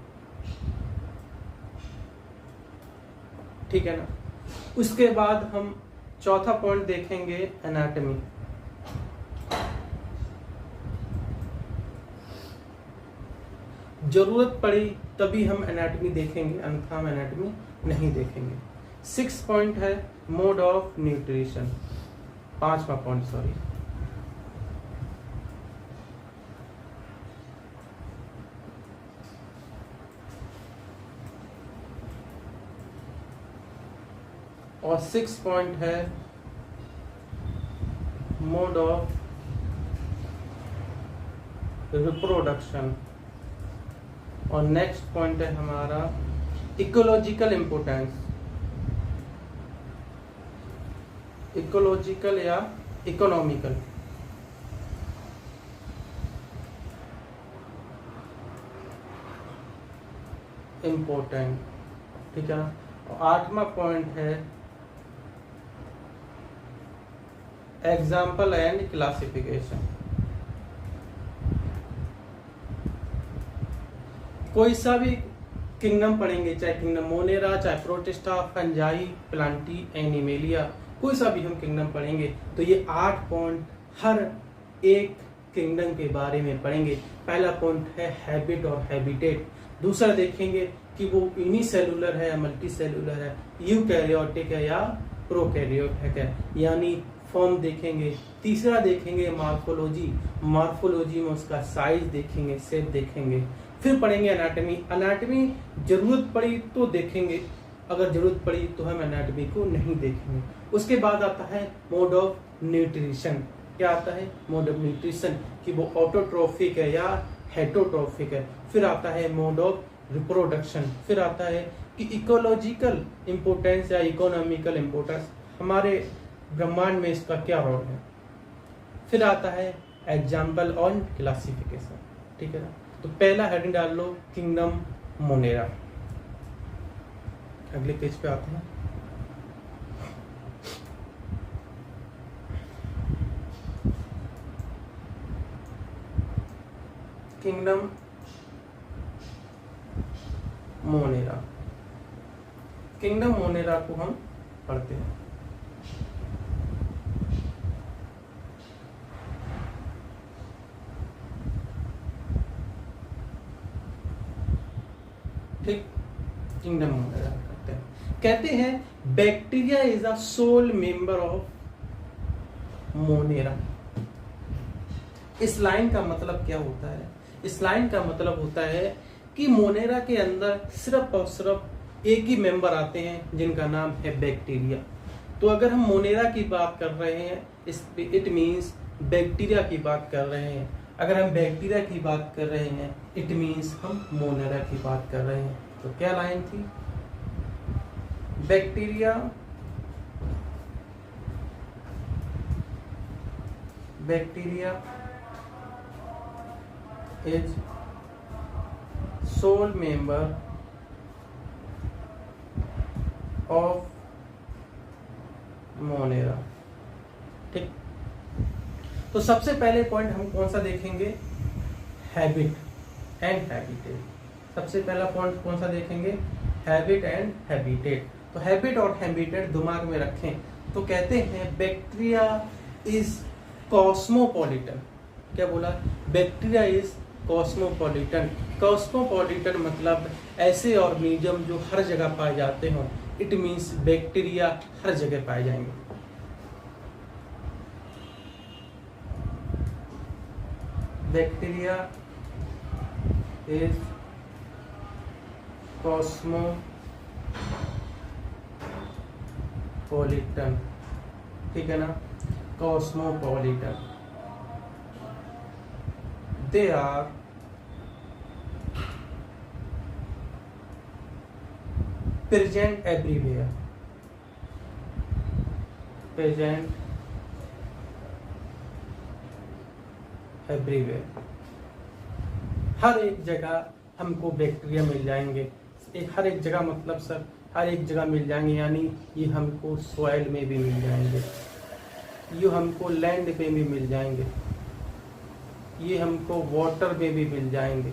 A: ठीक है ना। उसके बाद हम चौथा पॉइंट देखेंगे एनाटॉमी। जरूरत पड़ी तभी हम एनाटॉमी देखेंगे, अन्यथा हम एनाटॉमी नहीं देखेंगे। 6 पॉइंट है मोड ऑफ न्यूट्रिशन, 5वां पॉइंट सॉरी। और 6 पॉइंट है मोड ऑफ रिप्रोडक्शन। और नेक्स्ट पॉइंट है हमारा इकोलॉजिकल इंपोर्टेंस, इकोलॉजिकल या इकोनॉमिकल। इम्पोर्टेंट, ठीक है ना। और 8वां पॉइंट है एग्जाम्पल एंड क्लासिफिकेशन। कोई सा भी किंगडम पढ़ेंगे, चाहे किंगडम मोनेरा, चाहे प्रोटिस्टा, फंजाई, प्लांटी, एनिमेलिया, कोई सा भी हम किंगडम पढ़ेंगे तो ये 8 पॉइंट हर एक किंगडम के बारे में पढ़ेंगे। पहला पॉइंट है हैबिट और हैबिटेट। दूसरा देखेंगे कि वो यूनिसेलुलर है या मल्टी सेलुलर है, यूकैरियोटिक है या प्रोकैरियोटिक है, यानी फॉर्म देखेंगे। तीसरा देखेंगे मार्फोलॉजी, मार्फोलॉजी में उसका साइज देखेंगे, शेप देखेंगे। फिर पढ़ेंगे एनाटॉमी। एनाटॉमी जरूरत पड़ी तो देखेंगे, अगर जरूरत पड़ी तो हम एनाटॉमी को नहीं देखेंगे। उसके बाद आता है मोड ऑफ न्यूट्रिशन। क्या आता है? मोड ऑफ न्यूट्रिशन, कि वो ऑटोट्रोफिक है या हेटरोट्रोफिक है। फिर आता है मोड ऑफ रिप्रोडक्शन। फिर आता है कि इकोलॉजिकल इंपोर्टेंस या इकोनॉमिकल इंपोर्टेंस, हमारे ब्रह्मांड में इसका क्या रोल है। फिर आता है एग्जाम्पल ऑन क्लासिफिकेशन, ठीक है ना। तो पहला हेडिंग डाल लो किंगडम मोनेरा। अगले पेज पे आते हैं। किंगडम मोनेरा, किंगडम मोनेरा को हम पढ़ते हैं। ठीक, किंगडम मोनेरा करते हैं। कहते हैं bacteria is a sole member of Monera. इस लाइन का मतलब क्या होता है? इस लाइन का मतलब होता है कि मोनेरा के अंदर सिर्फ और सिर्फ एक ही मेंबर आते हैं जिनका नाम है बैक्टीरिया। तो अगर हम मोनेरा की बात कर रहे हैं, इट मीन्स बैक्टीरिया की बात कर रहे हैं। अगर हम बैक्टीरिया की बात कर रहे हैं, इट मीन्स हम मोनेरा की बात कर रहे हैं। तो क्या लाइन थी? Bacteria is sole member of Monera. ठीक, तो सबसे पहले पॉइंट हम कौन सा देखेंगे? Habit and habitat. सबसे पहला पॉइंट कौन सा देखेंगे? Habit and habitat. तो हैबिट और हैबिटेट दिमाग में रखें। तो कहते हैं बैक्टीरिया इज कॉस्मोपॉलिटन। क्या बोला? Bacteria is cosmopolitan. कॉस्मोपॉलिटन मतलब ऐसे ऑर्गेनिज्म जो हर जगह पाए जाते हों। इट मीन्स बैक्टीरिया हर जगह पाए जाएंगे। बैक्टीरिया इज कॉस्मोपॉलिटन, ठीक है ना। Cosmopolitan, they are present everywhere, present everywhere. हर एक जगह हमको बैक्टीरिया मिल जाएंगे। हर एक जगह मतलब सर हर एक जगह मिल जाएंगे, यानी ये हमको सॉइल में भी मिल जाएंगे, ये हमको लैंड पे भी मिल जाएंगे, ये हमको वाटर में भी मिल जाएंगे।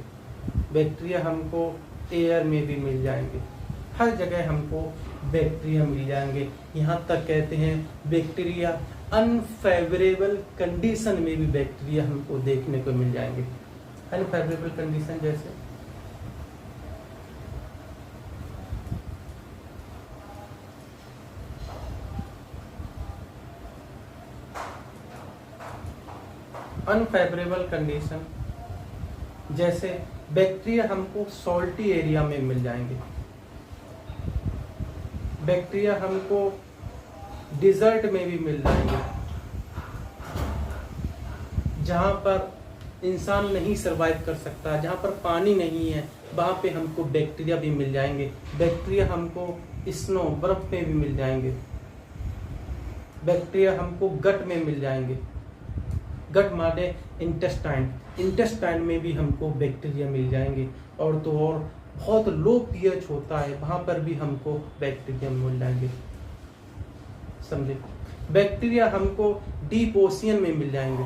A: बैक्टीरिया हमको एयर में भी मिल जाएंगे। हर जगह हमको बैक्टीरिया मिल जाएंगे। यहाँ तक कहते हैं बैक्टीरिया अनफेवरेबल कंडीशन में भी बैक्टीरिया हमको देखने को मिल जाएंगे। अनफेवरेबल कंडीशन जैसे अनफेवरेबल कंडीशन जैसे बैक्टीरिया हमको सॉल्टी एरिया में मिल जाएंगे, बैक्टीरिया हमको डिजर्ट में भी मिल जाएंगे, जहाँ पर इंसान नहीं सरवाइव कर सकता, जहाँ पर पानी नहीं है वहाँ पे हमको बैक्टीरिया भी मिल जाएंगे। बैक्टीरिया हमको स्नो बर्फ में भी मिल जाएंगे, बैक्टीरिया हमको गट में मिल जाएंगे। गट माने इंटेस्टाइन, इंटेस्टाइन में भी हमको बैक्टीरिया मिल जाएंगे। और तो और बहुत लो पीएच होता है वहाँ पर भी हमको बैक्टीरिया मिल जाएंगे, समझे। बैक्टीरिया हमको डीप ओशियन में मिल जाएंगे,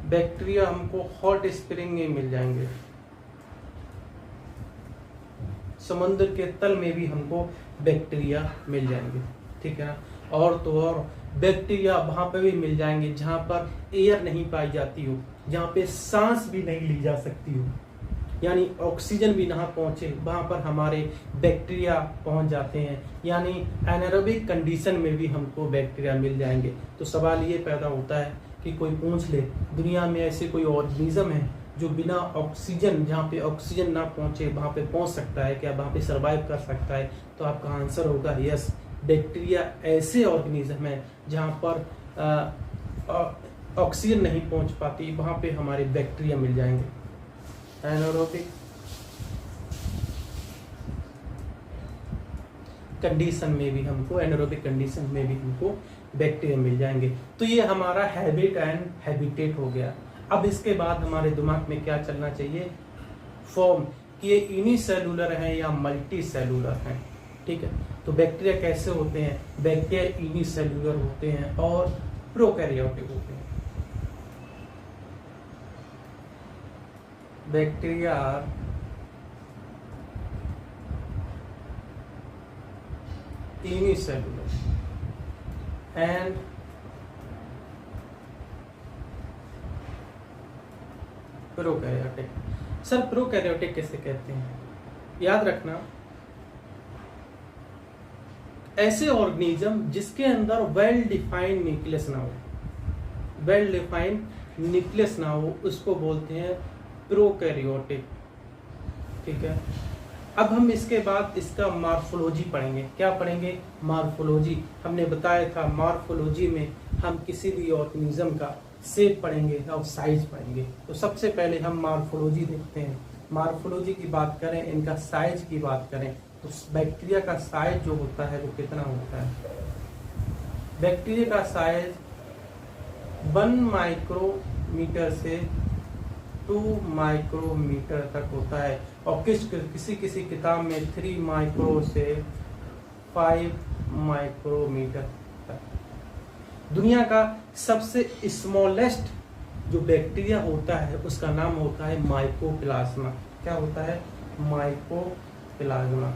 A: बैक्टीरिया हमको हॉट स्प्रिंग में मिल जाएंगे, समुद्र के तल में भी हमको बैक्टीरिया मिल जाएंगे, ठीक है ना। और तो और बैक्टीरिया वहां पे भी मिल जाएंगे जहां पर एयर नहीं पाई जाती हो, जहां पे सांस भी नहीं ली जा सकती हो, यानी ऑक्सीजन भी ना पहुंचे, वहां पर हमारे बैक्टीरिया पहुंच जाते हैं। यानी एनारोबिक कंडीशन में भी हमको बैक्टीरिया मिल जाएंगे। तो सवाल ये पैदा होता है कि कोई पूछ ले दुनिया में ऐसे कोई ऑर्गेनिज्म है जो बिना ऑक्सीजन, जहाँ पे ऑक्सीजन ना पहुंचे वहां पे पहुंच सकता है क्या, वहां पे सरवाइव कर सकता है? तो आपका आंसर होगा यस। बैक्टीरिया ऐसे ऑर्गेनिज्म है जहाँ पर ऑक्सीजन नहीं पहुंच पाती, वहां पे हमारे बैक्टीरिया मिल जाएंगे। एनारोबिक कंडीशन में भी हमको, एनारोबिक कंडीशन में भी हमको बैक्टीरिया मिल जाएंगे। तो ये हमारा हैबिट एंड हैबिटेट हो गया। अब इसके बाद हमारे दिमाग में क्या चलना चाहिए? फॉर्म, कि ये यूनिसेलुलर है या मल्टी सेलुलर है, ठीक है। तो बैक्टीरिया कैसे होते हैं? बैक्टीरिया यूनिसेलुलर होते हैं और प्रोकैरियोटिक होते हैं। Bacteria are unicellular and prokaryotic. Sir prokaryotic कैसे कहते हैं? याद रखना, ऐसे ऑर्गेनिज्म जिसके अंदर वेल डिफाइंड न्यूक्लियस ना हो, वेल डिफाइंड न्यूक्लियस ना हो, उसको बोलते हैं प्रोकैरियोटिक, ठीक है। अब हम इसके बाद इसका मॉर्फोलॉजी पढ़ेंगे। क्या पढ़ेंगे? मॉर्फोलॉजी। हमने बताया था मॉर्फोलॉजी में हम किसी भी ऑर्गेनिज्म का शेप पढ़ेंगे और साइज पढ़ेंगे। तो सबसे पहले हम मॉर्फोलॉजी देखते हैं। मॉर्फोलॉजी की बात करें, इनका साइज की बात करें, तो बैक्टीरिया का साइज जो होता है वो कितना होता है? बैक्टीरिया का साइज 1 माइक्रोमीटर से 2 माइक्रोमीटर तक होता है, और किसी किसी किताब में 3 माइक्रो से 5 माइक्रोमीटर तक। दुनिया का सबसे स्मॉलेस्ट जो बैक्टीरिया होता है उसका नाम होता है माइकोप्लाज्मा। क्या होता है? माइकोप्लाज्मा।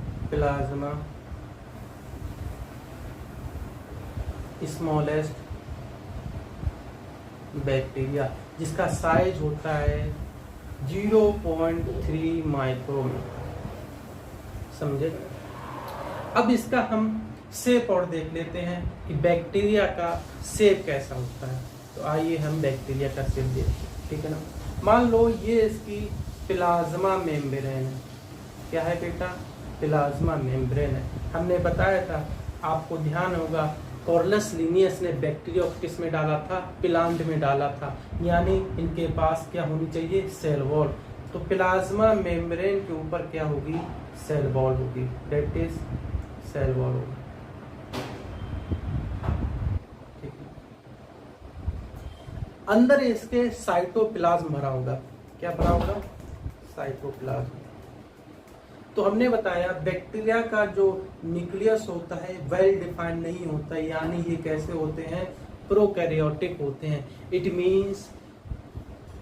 A: माइकोप्लाज्मा स्मॉलेस्ट बैक्टीरिया, जिसका साइज होता है 0.3 माइक्रोमीटर, समझे। अब इसका हम शेप और देख लेते हैं कि बैक्टीरिया का शेप कैसा होता है। तो आइए हम बैक्टीरिया का शेप देखते हैं, ठीक है ना। मान लो ये इसकी प्लाज्मा मेम्ब्रेन है। क्या है बेटा? प्लाज्मा मेम्ब्रेन है। हमने बताया था, आपको ध्यान होगा, कॉर्नस लिनियस ने बैक्टीरिया को किस में डाला था? प्लांट में डाला था। यानी इनके पास क्या होनी चाहिए? Cell wall. तो प्लाज्मा मेम्ब्रेन के ऊपर क्या होगी? सेल वॉल होगी, दैट इज सेल वॉल होगी, ठीक है। अंदर इसके साइटोप्लाज्म भरा होगा। क्या भरा होगा? साइटोप्लाज्म। तो हमने बताया बैक्टीरिया का जो न्यूक्लियस होता है वेल डिफाइंड नहीं होता है, यानी ये कैसे होते हैं? प्रोकैरियोटिक होते हैं। इट मींस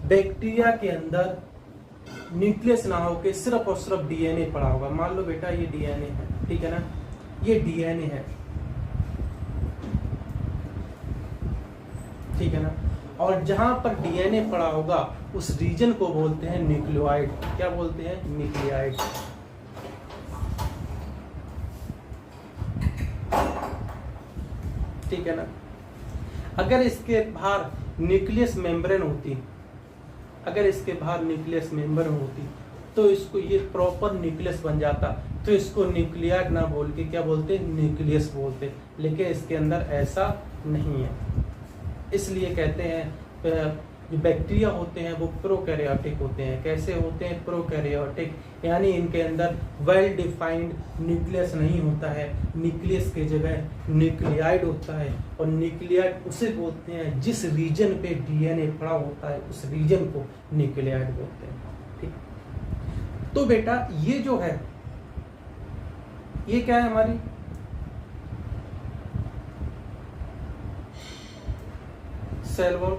A: बैक्टीरिया के अंदर न्यूक्लियस ना होके सिर्फ और सिर्फ डीएनए पड़ा होगा। मान लो बेटा ये डीएनए है, ठीक है ना, ये डीएनए है, ठीक है ना, और जहां पर डीएनए पड़ा होगा उस रीजन को बोलते हैं न्यूक्लियोइड। क्या बोलते हैं? न्यूक्लियोइड। ठीक है ना। अगर इसके बाहर न्यूक्लियस मेम्ब्रेन होती, अगर इसके बाहर न्यूक्लियस मेम्ब्रेन होती तो इसको ये प्रॉपर न्यूक्लियस बन जाता, तो इसको न्यूक्लियाइड ना बोल के क्या बोलते? न्यूक्लियस बोलते। लेकिन इसके अंदर ऐसा नहीं है, इसलिए कहते हैं जो बैक्टीरिया होते हैं वो प्रोकैरियोटिक होते हैं। कैसे होते हैं? प्रोकैरियोटिक, यानी इनके अंदर वेल डिफाइंड न्यूक्लियस नहीं होता है, न्यूक्लियस की जगह न्यूक्लियाइड होता है। और न्यूक्लियाइड उसे बोलते हैं जिस रीजन पे डीएनए पड़ा होता है, उस रीजन को न्यूक्लियाइड बोलते हैं। ठीक, तो बेटा ये जो है ये क्या है हमारी सेल वॉल,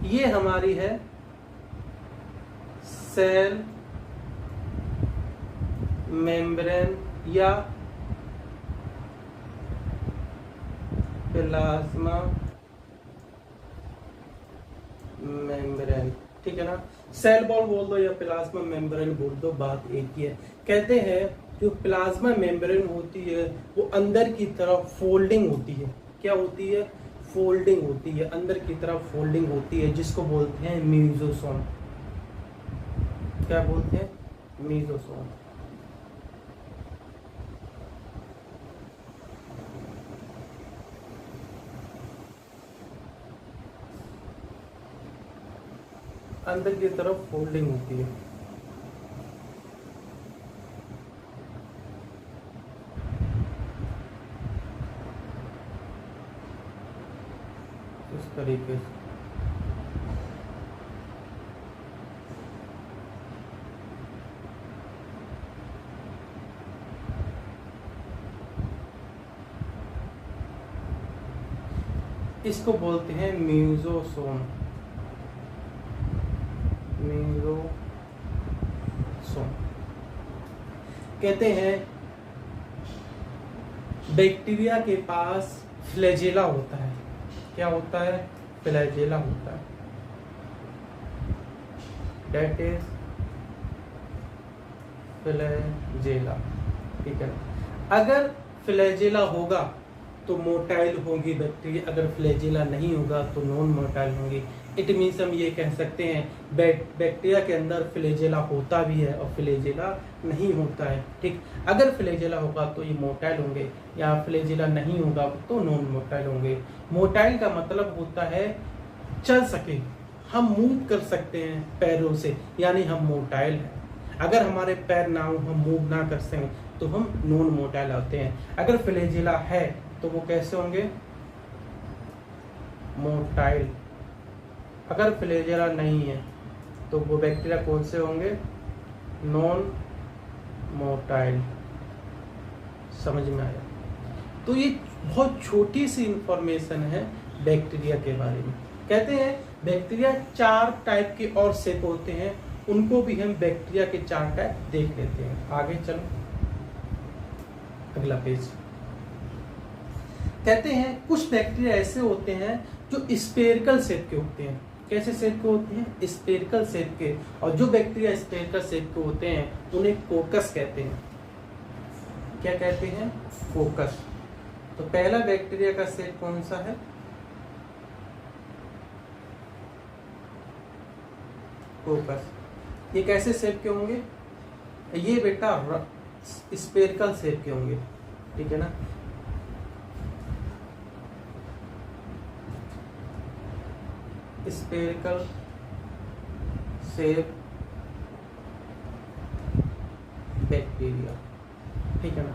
A: ये हमारी है सेल मेम्ब्रेन या प्लाज्मा मेम्ब्रेन। ठीक है ना, सेल वॉल बोल दो या प्लाज्मा मेम्ब्रेन बोल दो, बात एक ही है। कहते हैं जो प्लाज्मा मेम्ब्रेन होती है वो अंदर की तरफ फोल्डिंग होती है। क्या होती है? फोल्डिंग होती है, अंदर की तरफ फोल्डिंग होती है, जिसको बोलते हैं मीजोसोम। क्या बोलते हैं? मीजोसोम। अंदर की तरफ फोल्डिंग होती है। इस तरीके से इसको बोलते हैं म्यूजोसोम। म्यूजोसोम कहते हैं बैक्टीरिया के पास फ्लैजेला होता है। क्या होता है? फ्लैजेला होता है। That is flagella. ठीक है, अगर फ्लैजेला होगा तो मोटाइल होगी बैक्टीरिया, अगर फ्लैजेला नहीं होगा तो नॉन मोटाइल होंगी। इट मीन्स हम ये कह सकते हैं बैक्टीरिया के अंदर फ्लैजेला होता भी है और फ्लैजेला नहीं होता है। ठीक, अगर फ्लैजेला होगा तो ये मोटाइल होंगे, या फ्लैजेला नहीं होगा तो नॉन मोटाइल होंगे। मोटाइल का मतलब होता है चल सके, हम मूव कर सकते हैं पैरों से, यानी हम मोटाइल हैं। अगर हमारे पैर ना हो, हम मूव ना कर सकें तो हम नॉन मोटाइल होते हैं। अगर फ्लैजेला है तो वो कैसे होंगे? मोटाइल। अगर फ्लैजेला नहीं है तो वो बैक्टीरिया कौन से होंगे? Non motile. समझ में आया? तो ये बहुत छोटी सी इंफॉर्मेशन है बैक्टीरिया के बारे में। कहते हैं बैक्टीरिया 4 टाइप के और शेप होते हैं, उनको भी हम बैक्टीरिया के 4 टाइप देख लेते हैं। आगे चलो, अगला पेज। कहते हैं कुछ बैक्टीरिया ऐसे होते हैं जो स्फेरिकल शेप के होते हैं। कैसे शेप के होते हैं? स्फेरिकल शेप के। और जो बैक्टीरिया स्फेरिकल शेप के होते हैं उन्हें कोकस कहते हैं। क्या कहते हैं? कोकस। तो पहला बैक्टीरिया का शेप कौन सा है? कोकस। ये कैसे शेप के होंगे? ये बेटा स्फेरिकल शेप के होंगे। ठीक है ना, स्फेरिकल शेप बैक्टीरिया। ठीक है ना,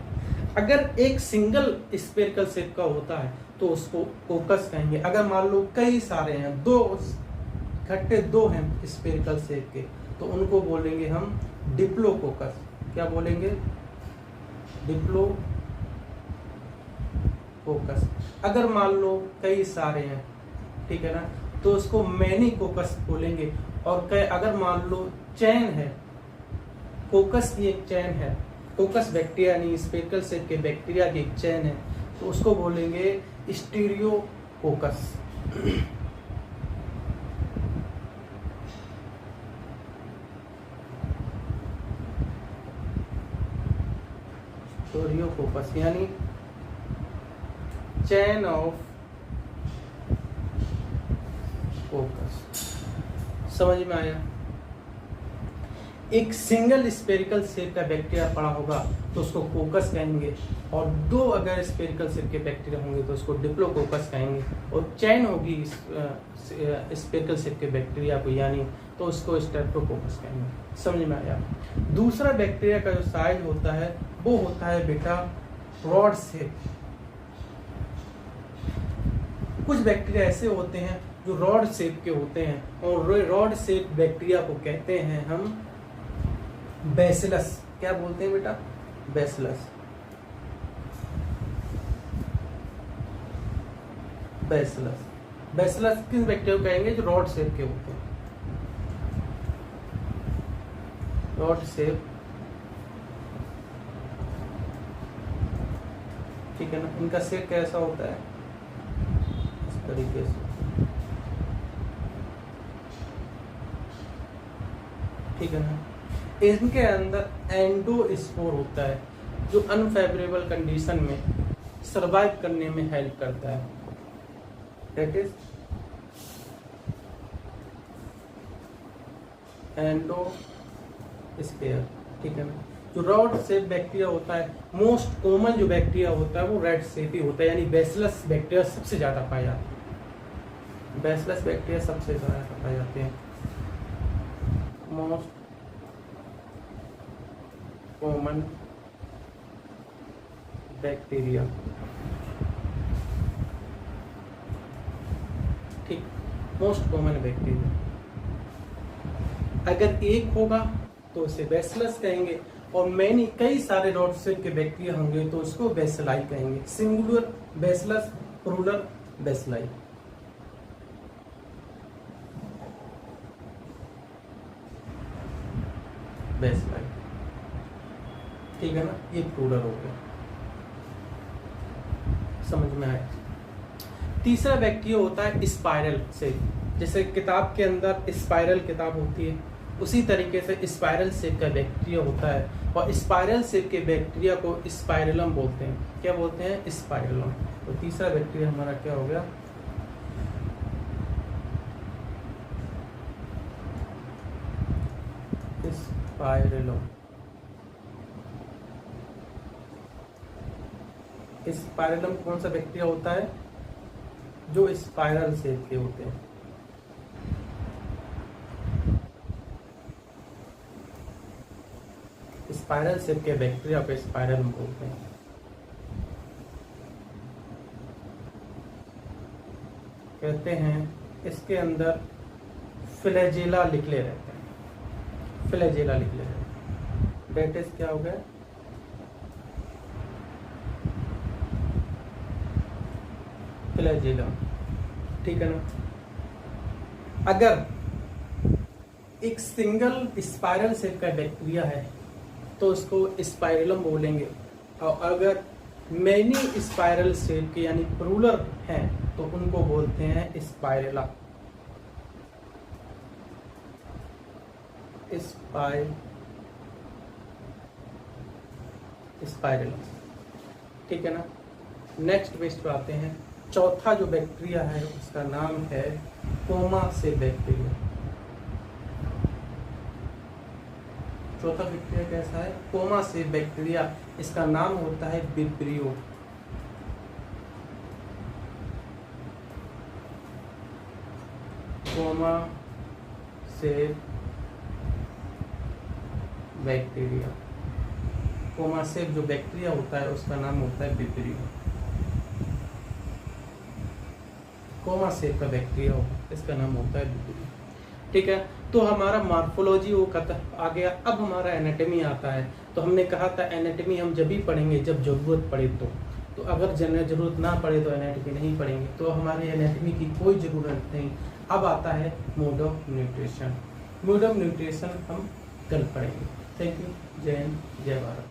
A: अगर एक सिंगल स्फेरिकल शेप का होता है तो उसको कोकस कहेंगे। अगर मान लो कई सारे हैं, 2 इकट्ठे 2 हैं स्फेरिकल शेप के, तो उनको बोलेंगे हम डिप्लोकोकस। क्या बोलेंगे? डिप्लोकोकस। अगर मान लो कई सारे हैं, ठीक है ना, तो उसको मेनिकोकस बोलेंगे। और अगर मान लो चैन है, कोकस की एक चैन है, कोकस बैक्टीरिया यानी स्पेकल सेक के बैक्टीरिया की एक चैन है, तो उसको बोलेंगे स्टीरियोकोकस। स्टीरियोकोकस यानी चैन ऑफ कोकस। समझ में आया? एक सिंगल स्पेरिकल शेप का बैक्टीरिया पड़ा होगा तो उसको कोकस कहेंगे, और दो अगर स्पेरिकल शेप के बैक्टीरिया होंगे तो उसको डिप्लोकोकस कहेंगे, और चैन होगी स्पेरिकल शेप के बैक्टीरिया को यानी तो उसको स्ट्रेप्टोकोकस कहेंगे। समझ में आया? दूसरा बैक्टीरिया का जो साइज होता है वो होता है बेटा रॉड शेप। कुछ बैक्टीरिया ऐसे होते हैं जो रॉड शेप के होते हैं, और रॉड शेप बैक्टीरिया को कहते हैं हम बैसिलस। क्या बोलते हैं बेटा? बैसिलस। बैसिलस बैसिलस किस बैक्टीरिया को कहेंगे? जो रॉड शेप के होते हैं, रॉड शेप। ठीक है ना? इनका शेप कैसा होता है? इस तरीके से। ठीक है ना? इनके अंदर एंडोस्पोर होता है जो अनफेवरेबल कंडीशन में सरवाइव करने में हेल्प करता है। That is endospore. ठीक है ना? जो रॉड शेप बैक्टीरिया होता है, मोस्ट कॉमन जो बैक्टीरिया होता है वो रेड शेप ही होता है, यानी बैसिलस बैक्टीरिया सबसे ज्यादा पाए जाते हैं। बैसिलस बैक्टीरिया सबसे ज्यादा पाए जाते हैं। Most common bacteria. ठीक, मोस्ट कॉमन बैक्टीरिया। अगर एक होगा तो उसे बैसिलस कहेंगे, और मैनी कई सारे रॉड शेप के बैक्टीरिया होंगे तो उसको बैसिलाई कहेंगे। Singular bacillus, plural bacilli. Bacilli. ठीक है ना? ये प्लूरल हो गया। समझ में आया? तीसरा बैक्टीरिया होता है स्पाइरल शेप। जैसे किताब के अंदर स्पाइरल किताब होती है, उसी तरीके से स्पाइरल शेप का बैक्टीरिया होता है, और स्पाइरल शेप के बैक्टीरिया को स्पाइरलम बोलते हैं। क्या बोलते हैं? स्पाइरलम। तो तीसरा बैक्टीरिया हमारा क्या हो गया? स्पाइरलम। स्पाइरलम कौन सा बैक्टीरिया होता है? जो स्पाइरल शेप के होते हैं। स्पाइरल शेप के बैक्टीरिया को स्पाइरलम बोलते हैं। कहते हैं इसके अंदर फ्लैजेला निकले रहते हैं। फ्लैजेला निकले रहते हैं। डेट इज क्या हो गया? फ्लैजेला। ठीक है ना? अगर एक सिंगल स्पाइरल शेप का बैक्टीरिया है तो उसको स्पाइरलम बोलेंगे, और अगर मैनी स्पाइरल शेप के यानी प्लूरल हैं तो उनको बोलते हैं स्पाइरेला। स्पाइरेला। ठीक है ना? नेक्स्ट पेज पे आते हैं। चौथा जो बैक्टीरिया है उसका नाम है कोमा से बैक्टीरिया। चौथा बैक्टीरिया कैसा है? कोमा से बैक्टीरिया। इसका नाम होता है विब्रियो। कोमा से बैक्टीरिया। कोमा से जो बैक्टीरिया होता है उसका नाम होता है विब्रियो। कोमा शेप का बैक्टीरिया होगा, इसका नाम होता है विब्रियो। ठीक है? तो हमारा मार्फोलॉजी वो आ गया। अब हमारा एनाटॉमी आता है। तो हमने कहा था एनाटॉमी हम जब भी पढ़ेंगे जब जरूरत पड़े तो अगर जरूरत ना पड़े तो एनाटॉमी नहीं पढ़ेंगे। तो हमारे एनाटॉमी की कोई ज़रूरत नहीं। अब आता है मोड ऑफ न्यूट्रिशन। मोड ऑफ न्यूट्रिशन हम कल पढ़ेंगे। Thank you. जय हिंद, जय भारत।